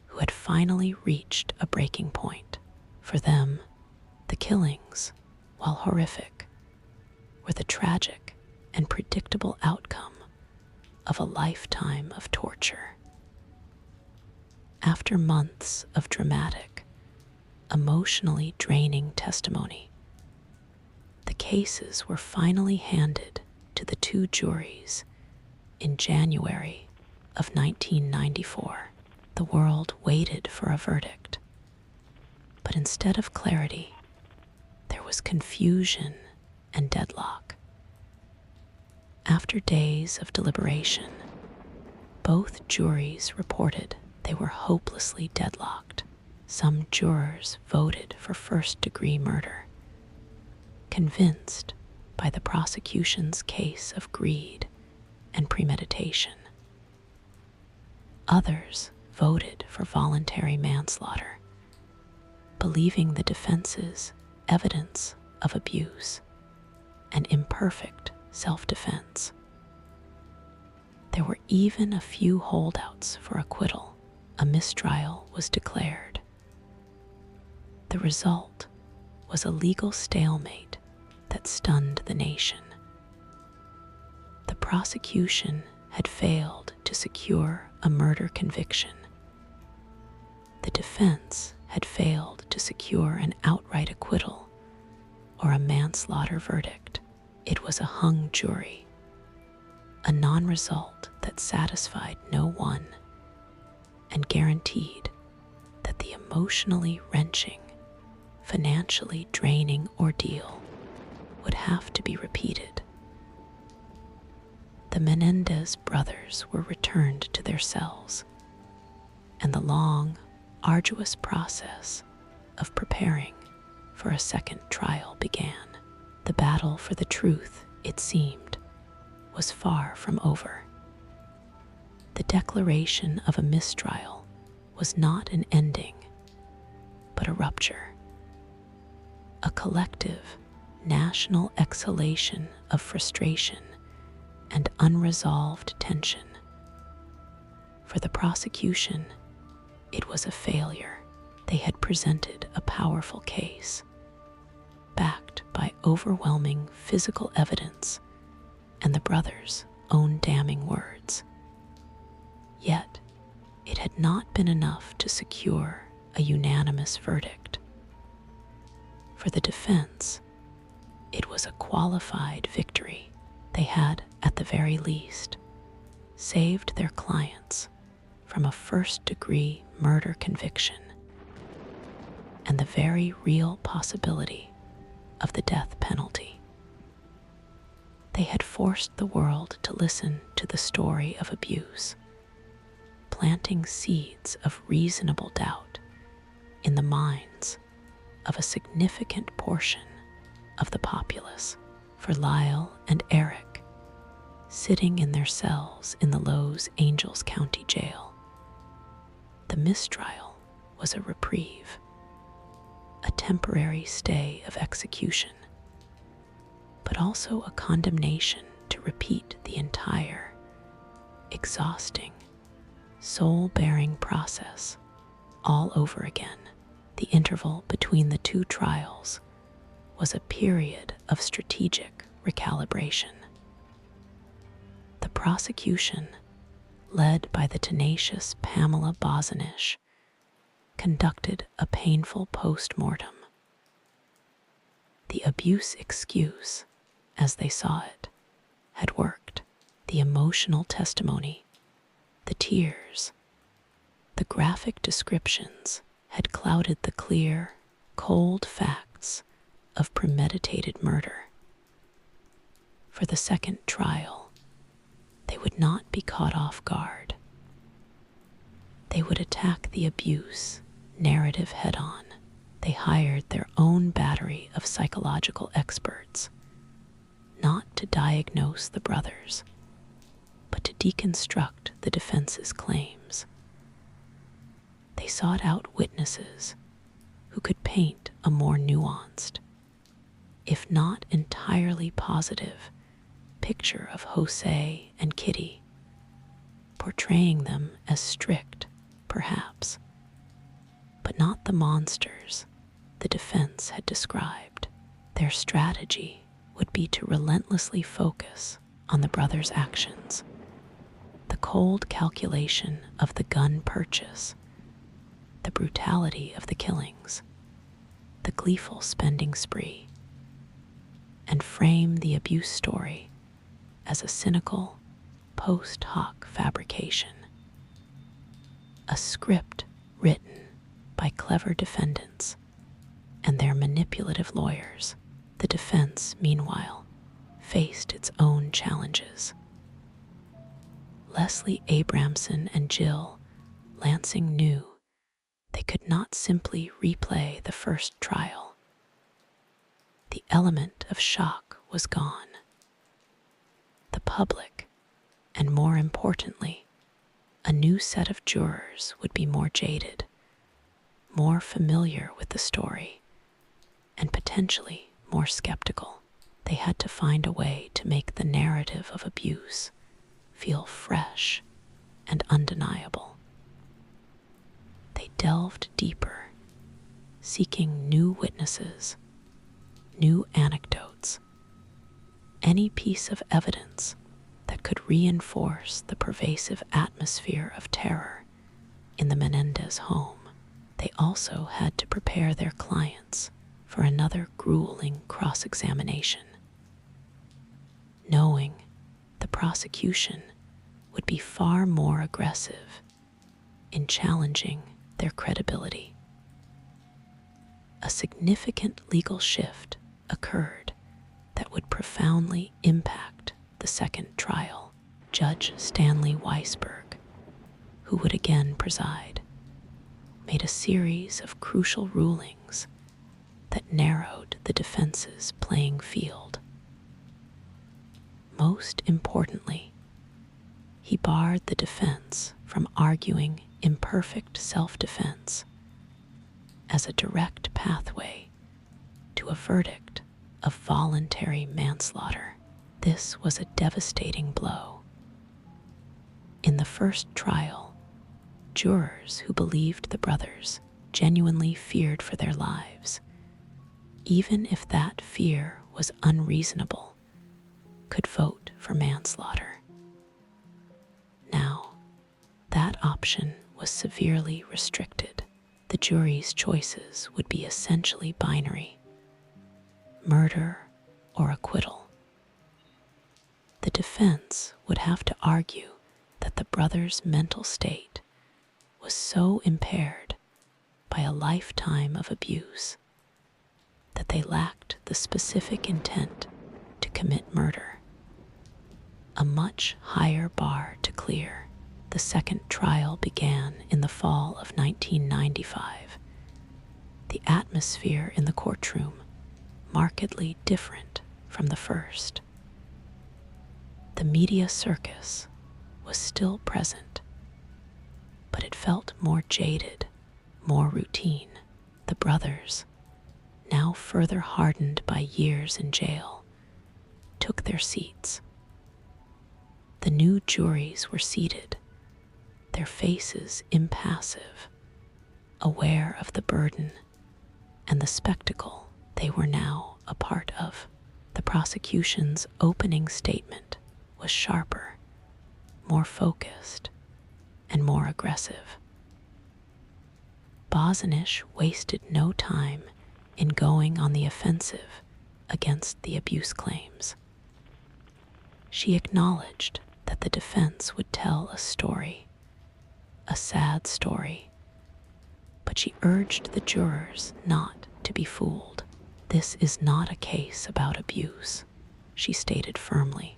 Speaker 1: who had finally reached a breaking point. For them, the killings, while horrific, were the tragic and predictable outcome of a lifetime of torture. After months of dramatic, emotionally draining testimony, the cases were finally handed to the two juries in January of 1994. The world waited for a verdict, but instead of clarity, there was confusion and deadlock. After days of deliberation, both juries reported they were hopelessly deadlocked. Some jurors voted for first-degree murder, convinced by the prosecution's case of greed and premeditation. Others voted for voluntary manslaughter, believing the defense's evidence of abuse and imperfect self-defense. There were even a few holdouts for acquittal. A mistrial was declared. The result was a legal stalemate that stunned the nation. The prosecution had failed to secure a murder conviction. The defense had failed to secure an outright acquittal or a manslaughter verdict. It was a hung jury, a non-result that satisfied no one and guaranteed that the emotionally wrenching, financially draining ordeal would have to be repeated. The Menendez brothers were returned to their cells, and the long, arduous process of preparing for a second trial began. The battle for the truth, it seemed, was far from over. The declaration of a mistrial was not an ending, but a rupture, a collective, national exhalation of frustration and unresolved tension. For the prosecution, it was a failure. They had presented a powerful case, backed by overwhelming physical evidence and the brothers' own damning words. Yet, it had not been enough to secure a unanimous verdict. For the defense, it was a qualified victory. They had, at the very least, saved their clients from a first-degree murder conviction and the very real possibility of the death penalty. They had forced the world to listen to the story of abuse, planting seeds of reasonable doubt in the minds of a significant portion of the populace. For Lyle and Eric, sitting in their cells in the Los Angeles County Jail, the mistrial was a reprieve, a temporary stay of execution, but also a condemnation to repeat the entire, exhausting, soul-bearing process all over again. The interval between the two trials was a period of strategic recalibration. The prosecution, led by the tenacious Pamela Bozanish, conducted a painful post-mortem. The abuse excuse, as they saw it, had worked. The emotional testimony, the tears, the graphic descriptions had clouded the clear, cold facts of premeditated murder. For the second trial, they would not be caught off guard. They would attack the abuse narrative head-on. They hired their own battery of psychological experts, not to diagnose the brothers, but to deconstruct the defense's claims. They sought out witnesses who could paint a more nuanced, if not entirely positive, picture of Jose and Kitty, portraying them as strict, perhaps, but not the monsters the defense had described. Their strategy would be to relentlessly focus on the brothers' actions, the cold calculation of the gun purchase, the brutality of the killings, the gleeful spending spree, and frame the abuse story as a cynical, post hoc fabrication. A script written by clever defendants and their manipulative lawyers. The defense, meanwhile, faced its own challenges. Leslie Abramson and Jill Lansing knew they could not simply replay the first trial. The element of shock was gone. The public, and more importantly, a new set of jurors would be more jaded, more familiar with the story, and potentially more skeptical. They had to find a way to make the narrative of abuse feel fresh and undeniable. They delved deeper, seeking new witnesses, new anecdotes, any piece of evidence that could reinforce the pervasive atmosphere of terror in the Menendez home. They also had to prepare their clients for another grueling cross-examination, knowing the prosecution would be far more aggressive in challenging their credibility. A significant legal shift occurred that would profoundly impact the second trial. Judge Stanley Weisberg, who would again preside, made a series of crucial rulings that narrowed the defense's playing field. Most importantly, he barred the defense from arguing imperfect self-defense as a direct pathway to a verdict of voluntary manslaughter. This was a devastating blow. In the first trial, jurors who believed the brothers genuinely feared for their lives, even if that fear was unreasonable, could vote for manslaughter. Now, that option was severely restricted. The jury's choices would be essentially binary: murder or acquittal. The defense would have to argue brothers' mental state was so impaired by a lifetime of abuse that they lacked the specific intent to commit murder. A much higher bar to clear. The second trial began in the fall of 1995. The atmosphere in the courtroom markedly different from the first. The media circus was still present, but it felt more jaded, more routine. The brothers, now further hardened by years in jail, took their seats. The new juries were seated, their faces impassive, aware of the burden and the spectacle they were now a part of. The prosecution's opening statement was sharper, more focused, and more aggressive. Bozanish wasted no time in going on the offensive against the abuse claims. She acknowledged that the defense would tell a story, a sad story, but she urged the jurors not to be fooled. This is not a case about abuse, she stated firmly.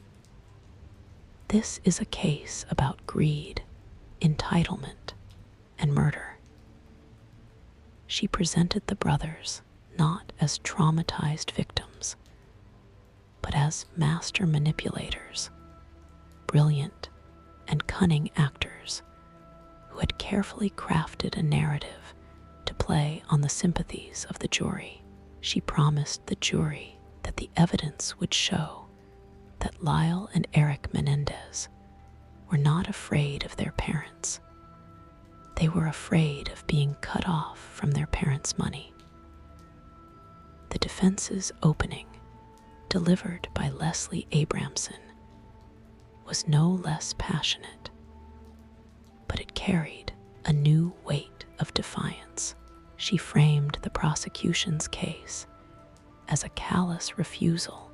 Speaker 1: This is a case about greed, entitlement, and murder. She presented the brothers not as traumatized victims, but as master manipulators, brilliant and cunning actors who had carefully crafted a narrative to play on the sympathies of the jury. She promised the jury that the evidence would show that Lyle and Eric Menendez were not afraid of their parents. They were afraid of being cut off from their parents' money. The defense's opening, delivered by Leslie Abramson, was no less passionate, but it carried a new weight of defiance. She framed the prosecution's case as a callous refusal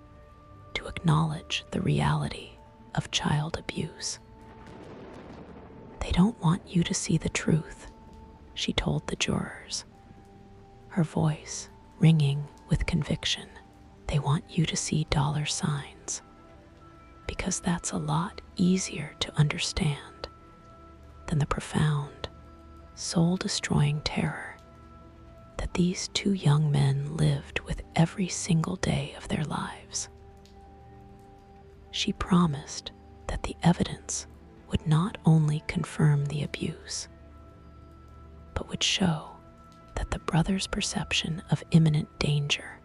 Speaker 1: to acknowledge the reality of child abuse. They don't want you to see the truth, she told the jurors, her voice ringing with conviction. They want you to see dollar signs, because that's a lot easier to understand than the profound, soul-destroying terror that these two young men lived with every single day of their lives. She promised that the evidence would not only confirm the abuse, but would show that the brothers' perception of imminent danger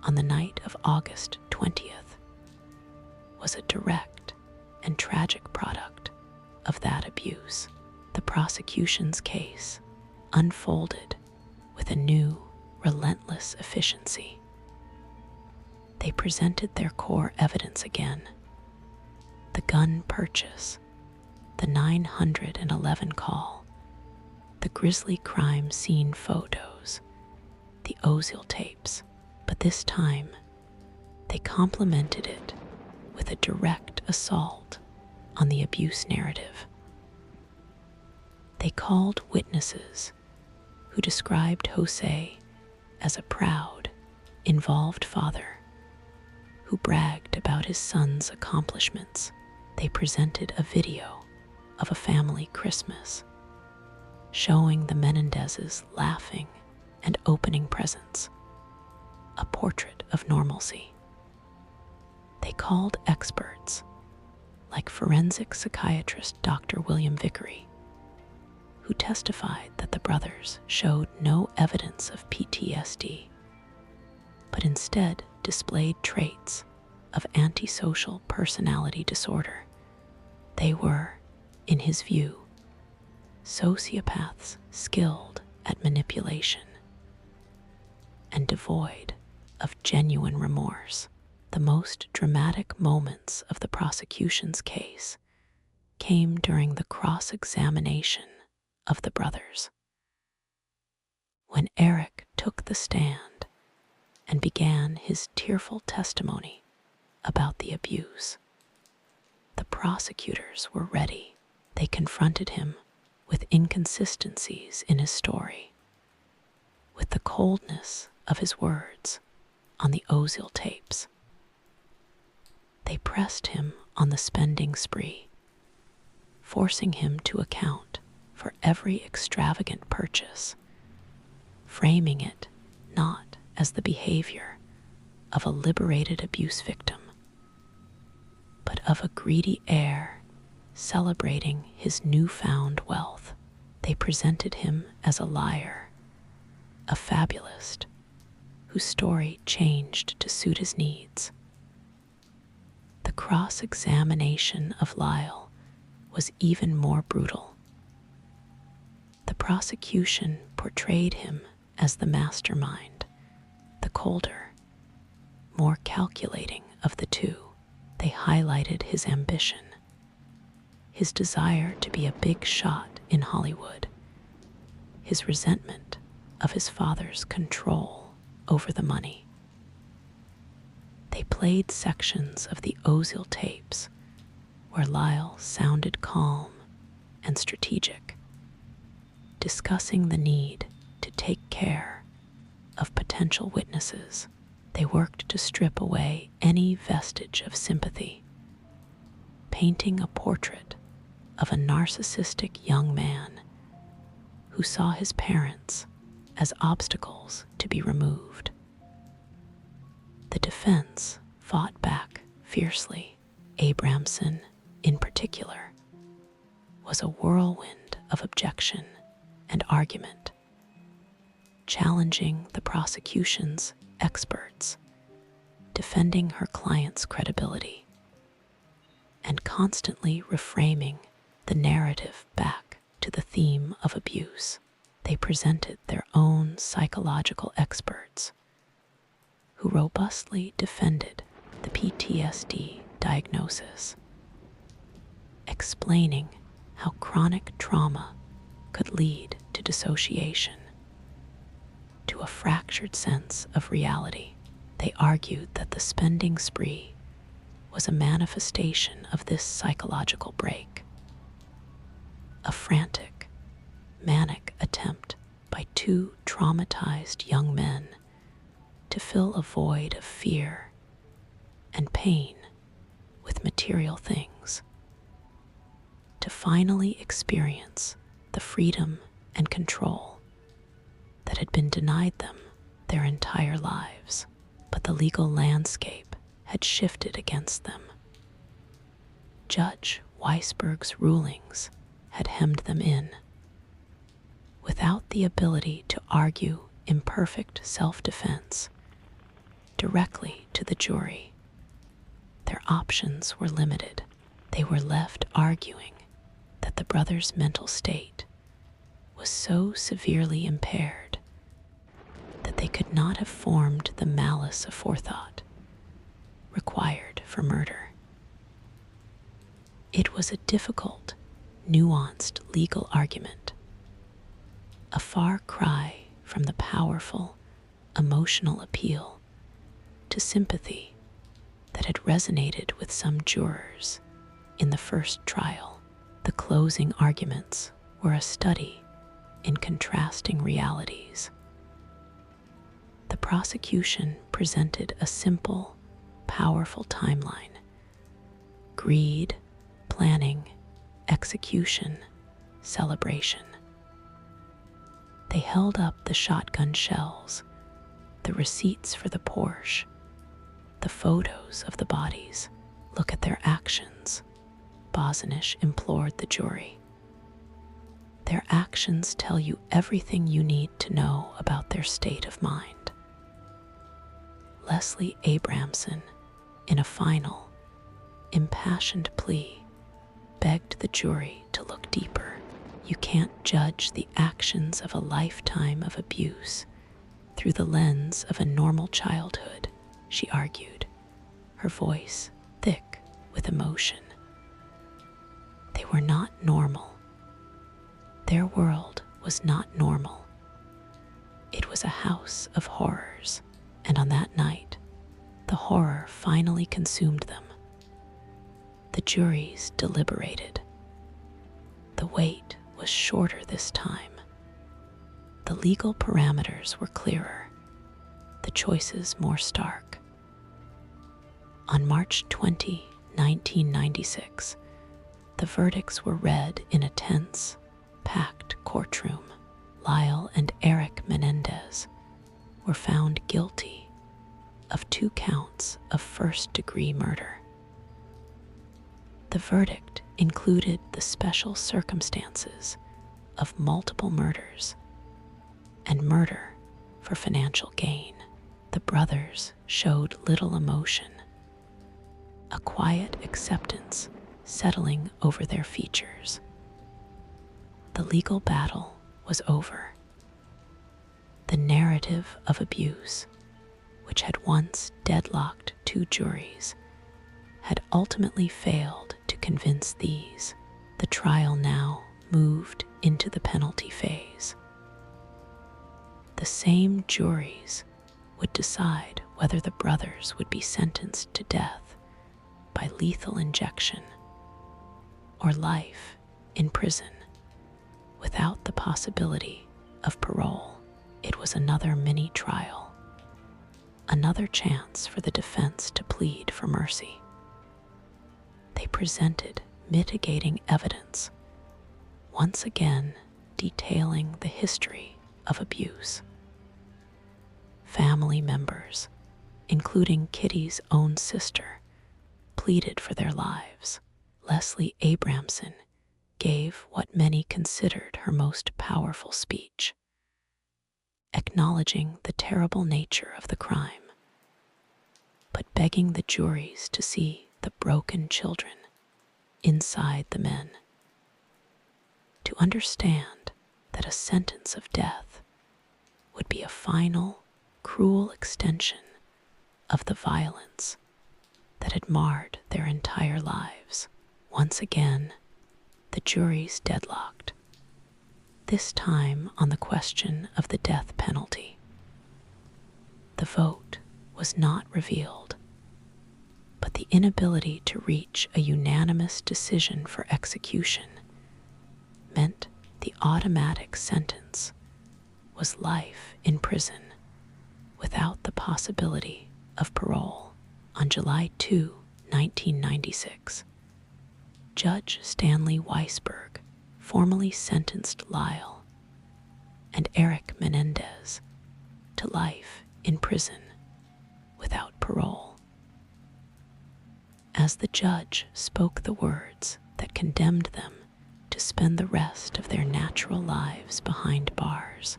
Speaker 1: on the night of August 20th was a direct and tragic product of that abuse. The prosecution's case unfolded with a new, relentless efficiency. They presented their core evidence again: the gun purchase, the 911 call, the grisly crime scene photos, the Ozil tapes. But this time, they complemented it with a direct assault on the abuse narrative. They called witnesses who described Jose as a proud, involved father who bragged about his son's accomplishments. They presented a video of a family Christmas, showing the Menendezes laughing and opening presents, a portrait of normalcy. They called experts like forensic psychiatrist Dr. William Vickery, who testified that the brothers showed no evidence of PTSD, but instead displayed traits of antisocial personality disorder. They were, in his view, sociopaths skilled at manipulation and devoid of genuine remorse. The most dramatic moments of the prosecution's case came during the cross-examination of the brothers. When Eric took the stand and began his tearful testimony about the abuse, the prosecutors were ready. They confronted him with inconsistencies in his story, with the coldness of his words on the Ozil tapes. They pressed him on the spending spree, forcing him to account for every extravagant purchase, framing it not as the behavior of a liberated abuse victim, but of a greedy heir celebrating his newfound wealth. They presented him as a liar, a fabulist whose story changed to suit his needs. The cross-examination of Lyle was even more brutal. The prosecution portrayed him as the mastermind, the colder, more calculating of the two. They highlighted his ambition, his desire to be a big shot in Hollywood, his resentment of his father's control over the money. They played sections of the Ozil tapes where Lyle sounded calm and strategic, discussing the need to take care of potential witnesses. They worked to strip away any vestige of sympathy, painting a portrait of a narcissistic young man who saw his parents as obstacles to be removed. The defense fought back fiercely. Abramson, in particular, was a whirlwind of objection and argument, challenging the prosecution's experts, defending her client's credibility, and constantly reframing the narrative back to the theme of abuse. They presented their own psychological experts who robustly defended the PTSD diagnosis, explaining how chronic trauma could lead to dissociation, to a fractured sense of reality. They argued that the spending spree was a manifestation of this psychological break, a frantic, manic attempt by two traumatized young men to fill a void of fear and pain with material things, to finally experience the freedom and control that had been denied them their entire lives. But the legal landscape had shifted against them. Judge Weisberg's rulings had hemmed them in. Without the ability to argue imperfect self-defense directly to the jury, their options were limited. They were left arguing that the brothers' mental state was so severely impaired that they could not have formed the malice aforethought required for murder. It was a difficult, nuanced legal argument, a far cry from the powerful, emotional appeal to sympathy that had resonated with some jurors in the first trial. The closing arguments were a study in contrasting realities. The prosecution presented a simple, powerful timeline: greed, planning, execution, celebration. They held up the shotgun shells, the receipts for the Porsche, the photos of the bodies. Look at their actions, Bosnish implored the jury. Their actions tell you everything you need to know about their state of mind. Leslie Abramson, in a final, impassioned plea, begged the jury to look deeper. You can't judge the actions of a lifetime of abuse through the lens of a normal childhood, she argued, her voice thick with emotion. They were not normal. Their world was not normal. It was a house of horrors, and on that night, the horror finally consumed them. The juries deliberated, The wait was shorter this time. The legal parameters were clearer, the choices more stark. On March 20, 1996, the verdicts were read in a tense, packed courtroom. Lyle and Eric Menendez were found guilty of 2 counts of first-degree murder. The verdict included the special circumstances of multiple murders and murder for financial gain. The brothers showed little emotion, a quiet acceptance settling over their features. The legal battle was over. The narrative of abuse, which had once deadlocked 2 juries, had ultimately failed to convince these. The trial now moved into the penalty phase. The same juries would decide whether the brothers would be sentenced to death by lethal injection or life in prison without the possibility of parole. It was another mini trial, another chance for the defense to plead for mercy. They presented mitigating evidence, once again detailing the history of abuse. Family members, including Kitty's own sister, pleaded for their lives. Leslie Abramson gave what many considered her most powerful speech, acknowledging the terrible nature of the crime, but begging the juries to see the broken children inside the men, to understand that a sentence of death would be a final, cruel extension of the violence that had marred their entire lives. Once again, the juries deadlocked, this time on the question of the death penalty. The vote was not revealed, but the inability to reach a unanimous decision for execution meant the automatic sentence was life in prison without the possibility of parole. On July 2, 1996, Judge Stanley Weisberg formally sentenced Lyle and Eric Menendez to life in prison without parole. As the judge spoke the words that condemned them to spend the rest of their natural lives behind bars,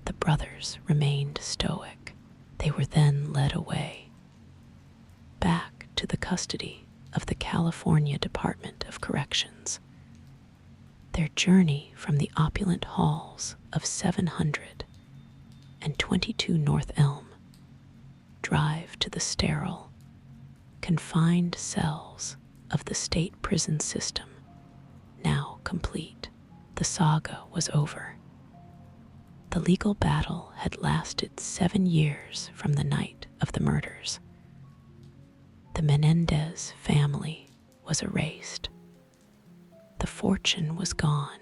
Speaker 1: the brothers remained stoic. They were then led away, back to the custody of the California Department of Corrections. Their journey from the opulent halls of 722 North Elm Drive to the sterile, confined cells of the state prison system, now complete. The saga was over. The legal battle had lasted 7 years from the night of the murders. The Menendez family was erased. The fortune was gone,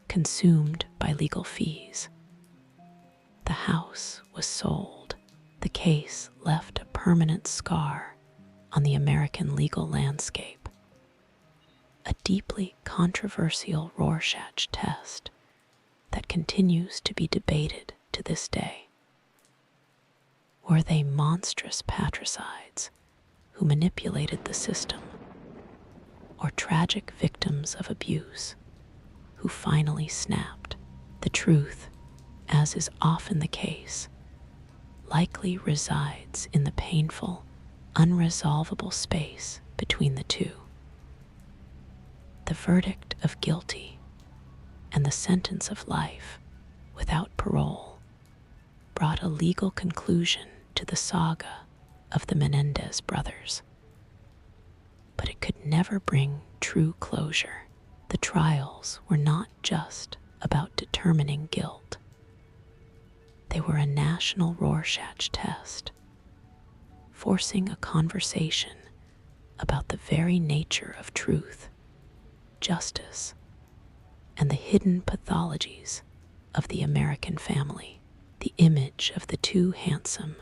Speaker 1: consumed by legal fees. The house was sold. The case left a permanent scar on the American legal landscape, a deeply controversial Rorschach test that continues to be debated to this day. Were they monstrous patricides who manipulated the system, or tragic victims of abuse who finally snapped? The truth, as is often the case, likely resides in the painful, unresolvable space between the two. The verdict of guilty and the sentence of life without parole brought a legal conclusion to the saga of the Menendez brothers. But it could never bring true closure. The trials were not just about determining guilt. They were a national Rorschach test, forcing a conversation about the very nature of truth, justice, and the hidden pathologies of the American family. The image of the two handsome,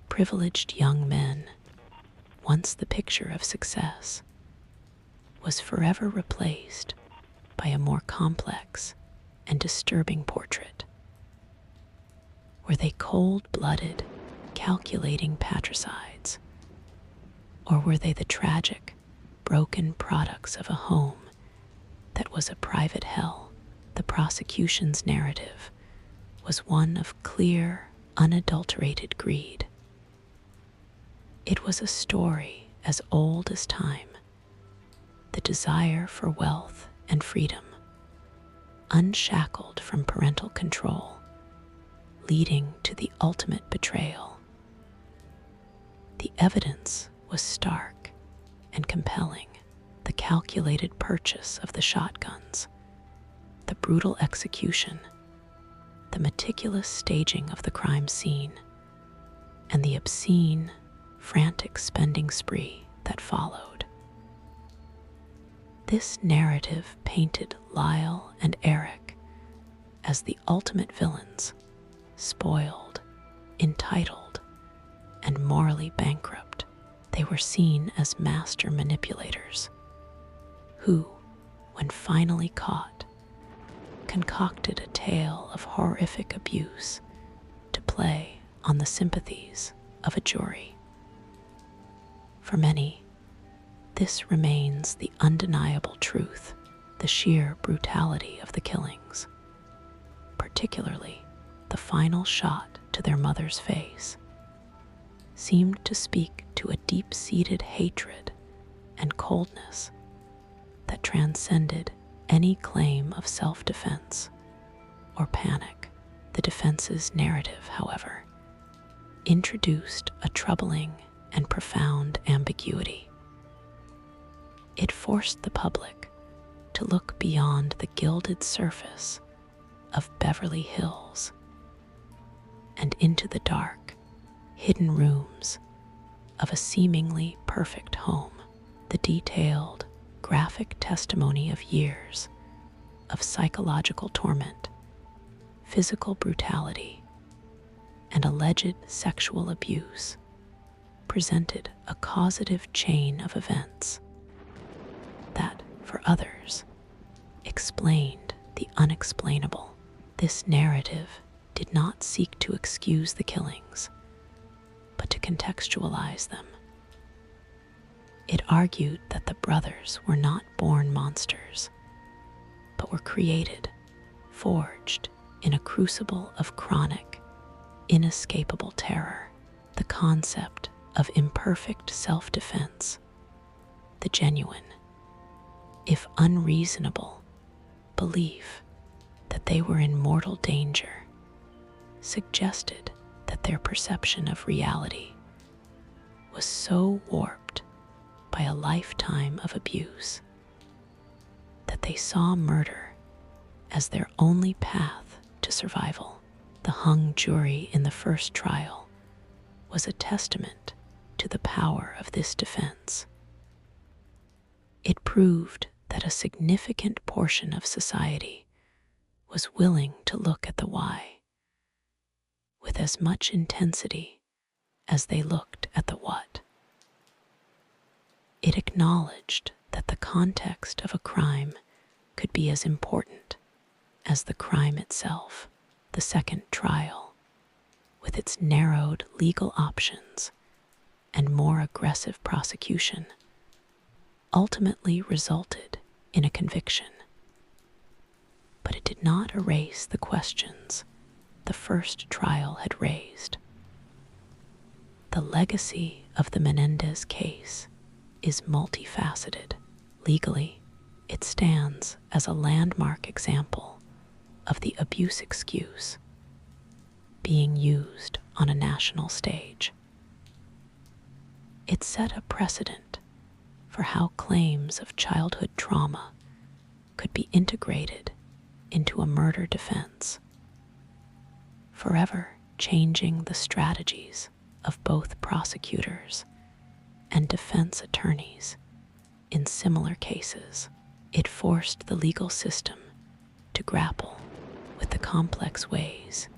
Speaker 1: privileged young men, once the picture of success, was forever replaced by a more complex and disturbing portrait. Were they cold-blooded, calculating patricides, or were they the tragic, broken products of a home that was a private hell? The prosecution's narrative was one of clear, unadulterated greed. It was a story as old as time, the desire for wealth and freedom, unshackled from parental control, leading to the ultimate betrayal. The evidence was stark and compelling. The calculated purchase of the shotguns, the brutal execution, the meticulous staging of the crime scene, and the obscene, frantic spending spree that followed. This narrative painted Lyle and Eric as the ultimate villains, spoiled, entitled, and morally bankrupt. They were seen as master manipulators who, when finally caught, concocted a tale of horrific abuse to play on the sympathies of a jury. For many, this remains the undeniable truth, the sheer brutality of the killings, particularly the final shot to their mother's face, seemed to speak to a deep-seated hatred and coldness that transcended any claim of self-defense or panic. The defense's narrative, however, introduced a troubling and profound ambiguity. It forced the public to look beyond the gilded surface of Beverly Hills and into the dark, hidden rooms of a seemingly perfect home. The detailed, graphic testimony of years of psychological torment, physical brutality, and alleged sexual abuse presented a causative chain of events that, for others, explained the unexplainable. This narrative did not seek to excuse the killings, but to contextualize them. It argued that the brothers were not born monsters, but were created, forged in a crucible of chronic, inescapable terror. The concept of imperfect self-defense, the genuine, if unreasonable, belief that they were in mortal danger, suggested that their perception of reality was so warped by a lifetime of abuse that they saw murder as their only path to survival. The hung jury in the first trial was a testament to the power of this defense. It proved that a significant portion of society was willing to look at the why with as much intensity as they looked at the what. It acknowledged that the context of a crime could be as important as the crime itself. The second trial, with its narrowed legal options and more aggressive prosecution, ultimately resulted in a conviction. But it did not erase the questions the first trial had raised. The legacy of the Menendez case is multifaceted. Legally, it stands as a landmark example of the abuse excuse being used on a national stage. It set a precedent for how claims of childhood trauma could be integrated into a murder defense, forever changing the strategies of both prosecutors and defense attorneys in similar cases. It forced the legal system to grapple with the complex ways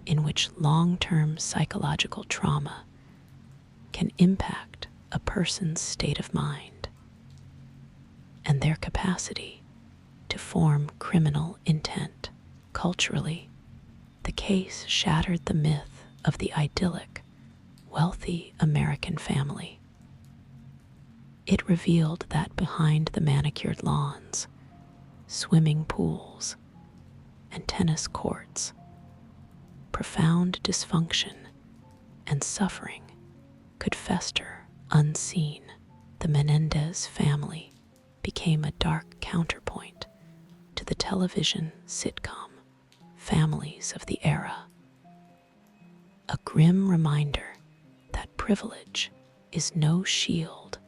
Speaker 1: in which long-term psychological trauma can impact a person's state of mind and their capacity to form criminal intent. Culturally, the case shattered the myth of the idyllic, wealthy American family. It revealed that behind the manicured lawns, swimming pools, and tennis courts, profound dysfunction and suffering could fester unseen. The Menendez family became a dark counterpoint to the television sitcom families of the era, a grim reminder that privilege is no shield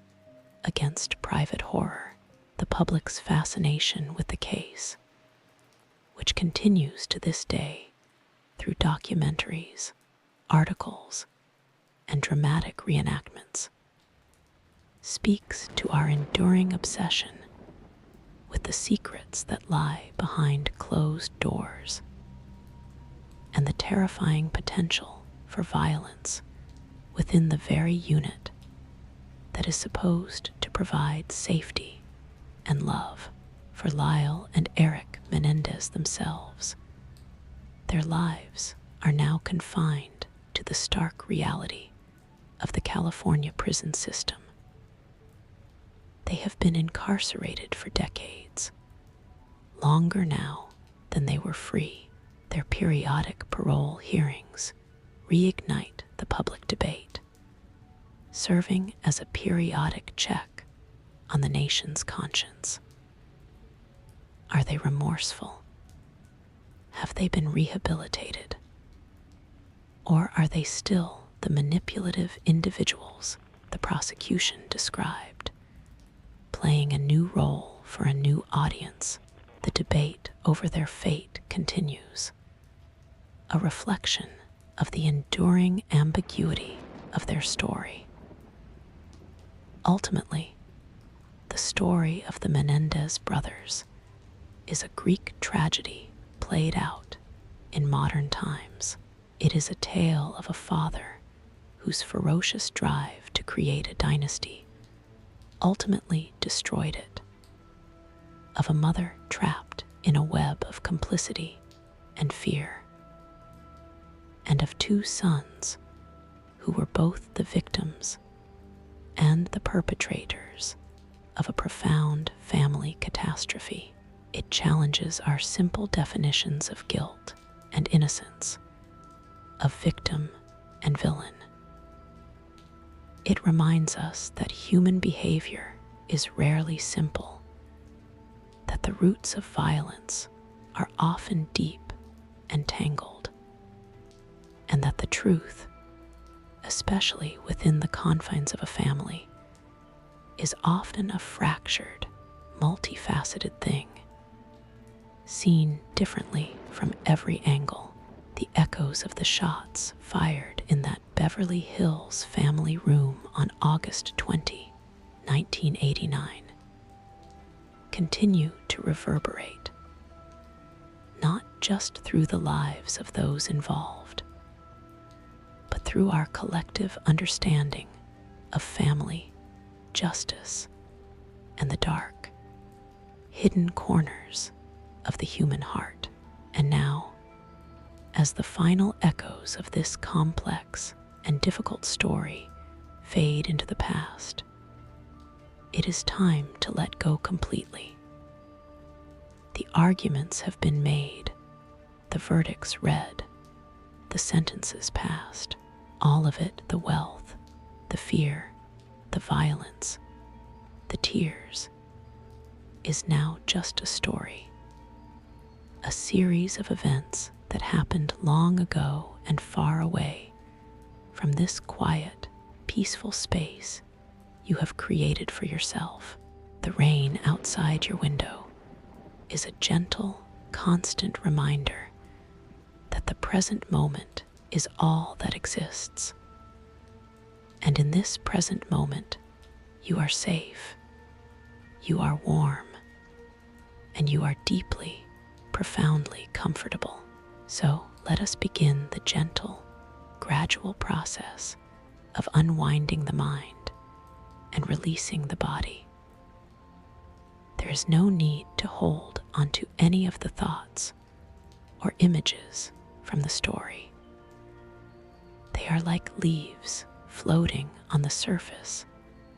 Speaker 1: against private horror. The public's fascination with the case, which continues to this day through documentaries, articles, and dramatic reenactments, speaks to our enduring obsession with the secrets that lie behind closed doors and the terrifying potential for violence within the very unit that is supposed to provide safety and love. For Lyle and Eric Menendez themselves, their lives are now confined to the stark reality of the California prison system. They have been incarcerated for decades, longer now than they were free. Their periodic parole hearings reignite the public debate, serving as a periodic check on the nation's conscience. Are they remorseful? Have they been rehabilitated? Or are they still the manipulative individuals the prosecution described, playing a new role for a new audience? The debate over their fate continues, a reflection of the enduring ambiguity of their story. Ultimately, the story of the Menendez brothers is a Greek tragedy played out in modern times. It is a tale of a father whose ferocious drive to create a dynasty ultimately destroyed it, of a mother trapped in a web of complicity and fear, and of two sons who were both the victims and the perpetrators of a profound family catastrophe. It challenges our simple definitions of guilt and innocence, of victim and villain. It reminds us that human behavior is rarely simple, that the roots of violence are often deep and tangled, and that the truth, especially within the confines of a family, is often a fractured, multifaceted thing, seen differently from every angle. The echoes of the shots fired in that Beverly Hills family room on August 20, 1989, continue to reverberate, not just through the lives of those involved, but through our collective understanding of family, justice, and the dark, hidden corners of the human heart. And now, as the final echoes of this complex and difficult story fade into the past, it is time to let go completely. The arguments have been made, the verdicts read, the sentences passed, all of it, the wealth, the fear, the violence, the tears, is now just a story, a series of events that happened long ago and far away from this quiet, peaceful space you have created for yourself. The rain outside your window is a gentle, constant reminder that the present moment is all that exists. And in this present moment, you are safe, you are warm, and you are deeply, profoundly comfortable. So let us begin the gentle, gradual process of unwinding the mind and releasing the body. There is no need to hold onto any of the thoughts or images from the story. They are like leaves floating on the surface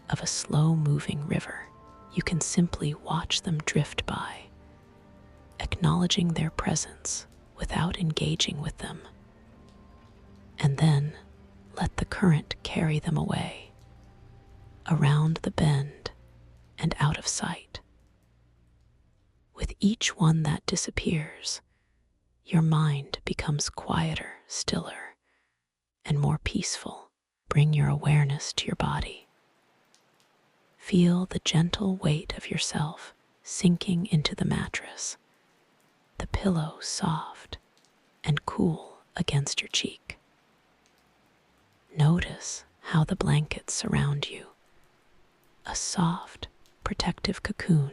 Speaker 1: of a slow-moving river. You can simply watch them drift by, acknowledging their presence without engaging with them, and then let the current carry them away, around the bend and out of sight. With each one that disappears, your mind becomes quieter, stiller, and more peaceful. Bring your awareness to your body. Feel the gentle weight of yourself sinking into the mattress, the pillow soft and cool against your cheek. Notice how the blankets surround you, a soft, protective cocoon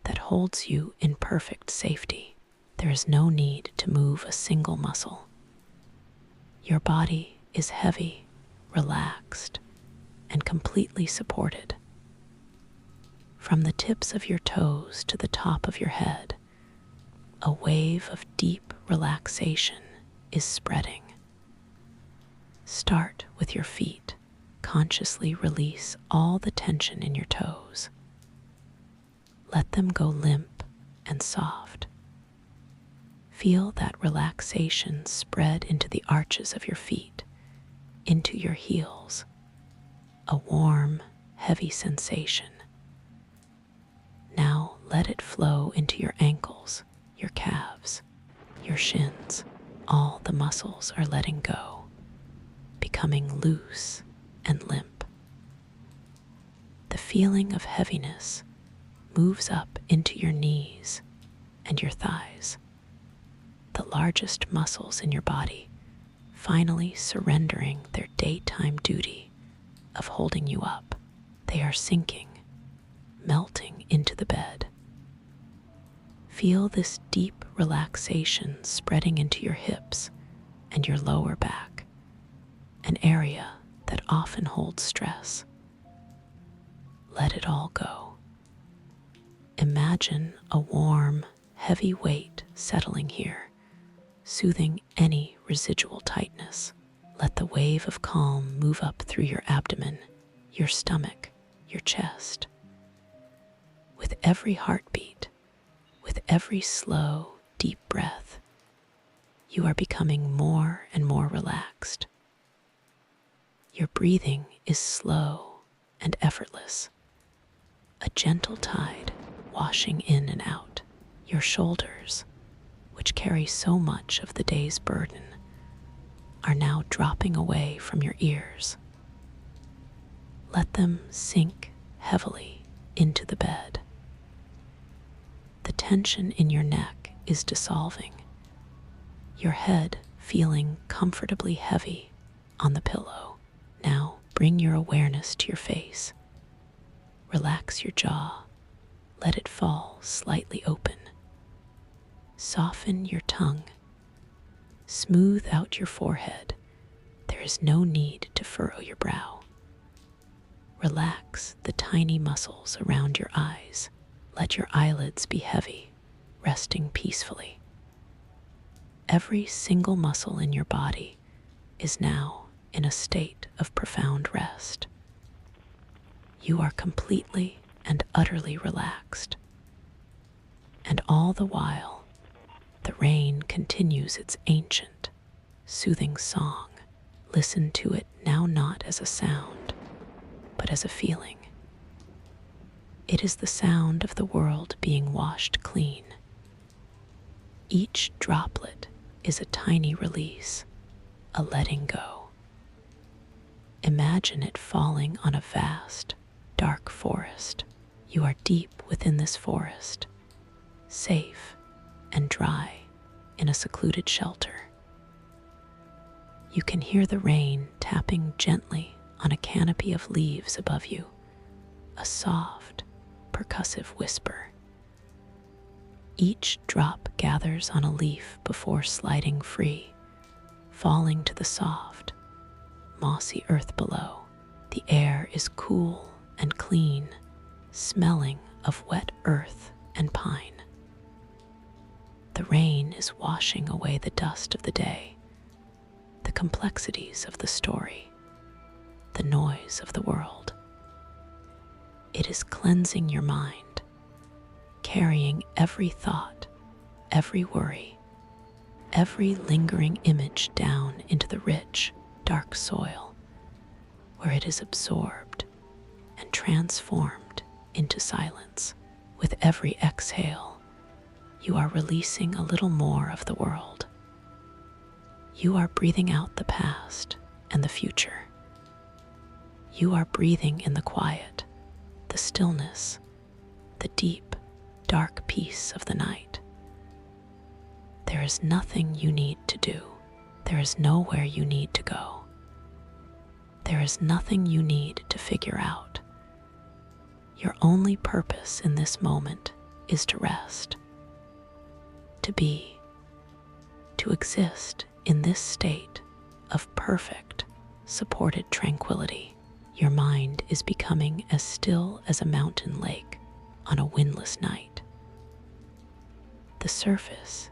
Speaker 1: that holds you in perfect safety. There is no need to move a single muscle. Your body is heavy, relaxed, and completely supported. From the tips of your toes to the top of your head, a wave of deep relaxation is spreading. Start with your feet. Consciously release all the tension in your toes. Let them go limp and soft. Feel that relaxation spread into the arches of your feet, into your heels, a warm, heavy sensation. Now let it flow into your ankles, your calves, your shins. All the muscles are letting go, becoming loose and limp. The feeling of heaviness moves up into your knees and your thighs, the largest muscles in your body finally surrendering their daytime duty of holding you up. They are sinking, melting into the bed. Feel this deep relaxation spreading into your hips and your lower back, an area that often holds stress. Let it all go. Imagine a warm, heavy weight settling here, soothing any residual tightness. Let the wave of calm move up through your abdomen, your stomach, your chest. With every heartbeat, with every slow, deep breath, you are becoming more and more relaxed. Your breathing is slow and effortless, a gentle tide washing in and out. Your shoulders, which carry so much of the day's burden, are now dropping away from your ears. Let them sink heavily into the bed. The tension in your neck is dissolving, your head feeling comfortably heavy on the pillow. Now bring your awareness to your face. Relax your jaw. Let it fall slightly open. Soften your tongue. Smooth out your forehead. There is no need to furrow your brow. Relax the tiny muscles around your eyes. Let your eyelids be heavy, resting peacefully. Every single muscle in your body is now in a state of profound rest. You are completely and utterly relaxed. And all the while, the rain continues its ancient, soothing song. Listen to it now not as a sound, but as a feeling. It is the sound of the world being washed clean. Each droplet is a tiny release, a letting go. Imagine it falling on a vast, dark forest. You are deep within this forest, safe and dry in a secluded shelter. You can hear the rain tapping gently on a canopy of leaves above you, a soft, percussive whisper. Each drop gathers on a leaf before sliding free, falling to the soft, mossy earth below. The air is cool and clean, smelling of wet earth and pine. The rain is washing away the dust of the day, the complexities of the story, the noise of the world. It is cleansing your mind, carrying every thought, every worry, every lingering image down into the rich, dark soil, where it is absorbed and transformed into silence. With every exhale, you are releasing a little more of the world. You are breathing out the past and the future. You are breathing in the quiet, the stillness, the deep, dark peace of the night. There is nothing you need to do. There is nowhere you need to go. There is nothing you need to figure out. Your only purpose in this moment is to rest, to be, to exist in this state of perfect, supported tranquility. Your mind is becoming as still as a mountain lake on a windless night. The surface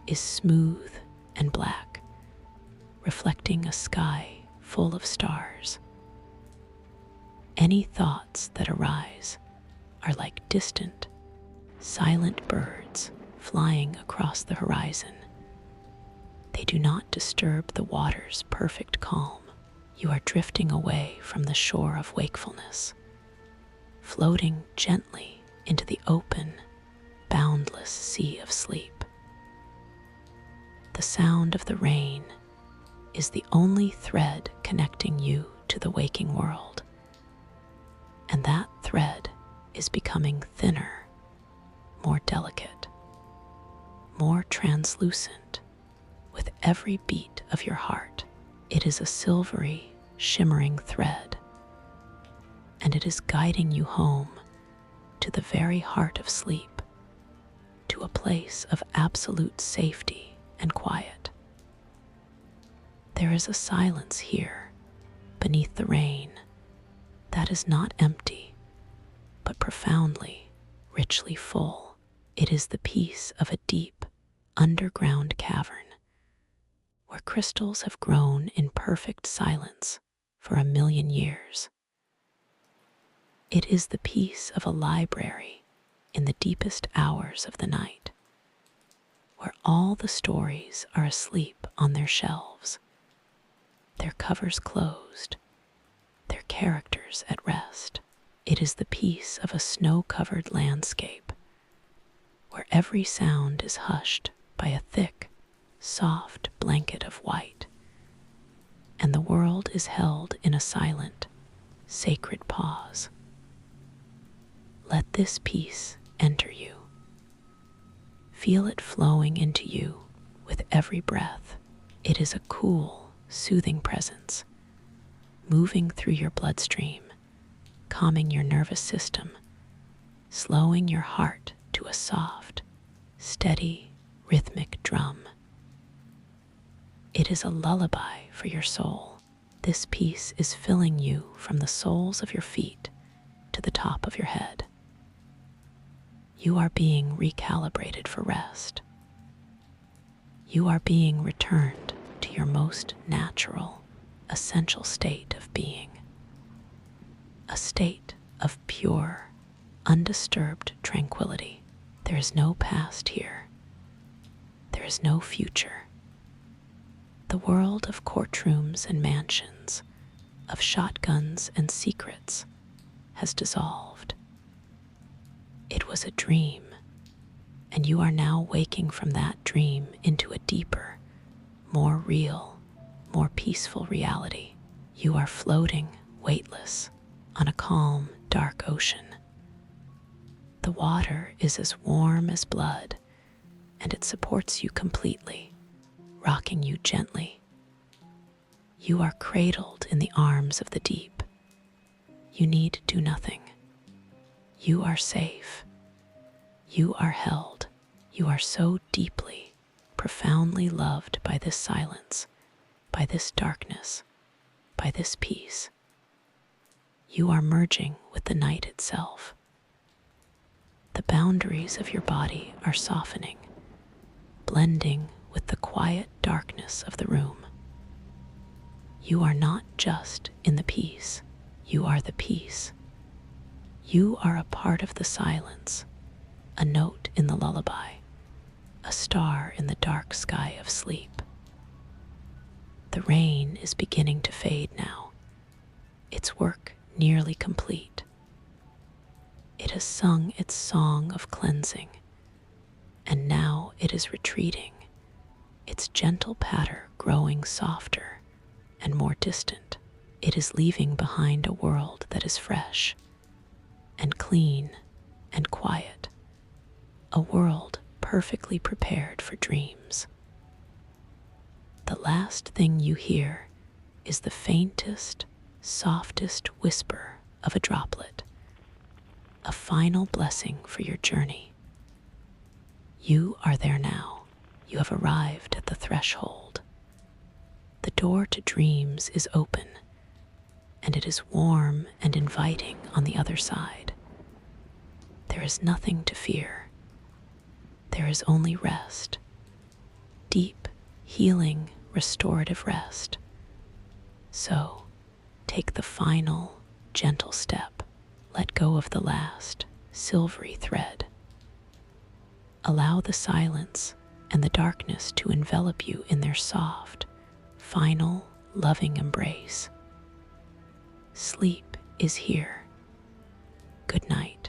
Speaker 1: is smooth and black, reflecting a sky full of stars. Any thoughts that arise are like distant, silent birds flying across the horizon. They do not disturb the water's perfect calm. You are drifting away from the shore of wakefulness, floating gently into the open, boundless sea of sleep. The sound of the rain is the only thread connecting you to the waking world, and that thread is becoming thinner, more delicate, more translucent with every beat of your heart. It is a silvery, shimmering thread, and it is guiding you home to the very heart of sleep, to a place of absolute safety and quiet. There is a silence here, beneath the rain, that is not empty, but profoundly, richly full. It is the peace of a deep, underground cavern, where crystals have grown in perfect silence for 1,000,000 years. It is the peace of a library in the deepest hours of the night, where all the stories are asleep on their shelves, their covers closed, their characters at rest. It is the peace of a snow-covered landscape, where every sound is hushed by a thick, soft blanket of white, and the world is held in a silent, sacred pause. Let this peace enter you. Feel it flowing into you with every breath. It is a cool, soothing presence, moving through your bloodstream, calming your nervous system, slowing your heart to a soft, steady, rhythmic drum. It is a lullaby for your soul. This peace is filling you from the soles of your feet to the top of your head. You are being recalibrated for rest. You are being returned to your most natural, essential state of being. A state of pure, undisturbed tranquility. There is no past here. There is no future. The world of courtrooms and mansions, of shotguns and secrets, has dissolved. It was a dream, and you are now waking from that dream into a deeper, more real, more peaceful reality. You are floating, weightless, on a calm, dark ocean. The water is as warm as blood, and it supports you completely, rocking you gently. You are cradled in the arms of the deep. You need do nothing. You are safe. You are held. You are so deeply, profoundly loved by this silence, by this darkness, by this peace. You are merging with the night itself. The boundaries of your body are softening, blending with the quiet darkness of the room. You are not just in the peace, you are the peace. You are a part of the silence, a note in the lullaby, a star in the dark sky of sleep. The rain is beginning to fade now, its work nearly complete. It has sung its song of cleansing, and now it is retreating, its gentle patter growing softer and more distant. It is leaving behind a world that is fresh and clean and quiet, a world perfectly prepared for dreams. The last thing you hear is the faintest, softest whisper of a droplet, a final blessing for your journey. You are there now. You have arrived at the threshold. The door to dreams is open, and it is warm and inviting on the other side. There is nothing to fear. There is only rest, deep, healing, restorative rest. So, take the final, gentle step. Let go of the last, silvery thread. Allow the silence and the darkness to envelop you in their soft, final, loving embrace. Sleep is here. Good night.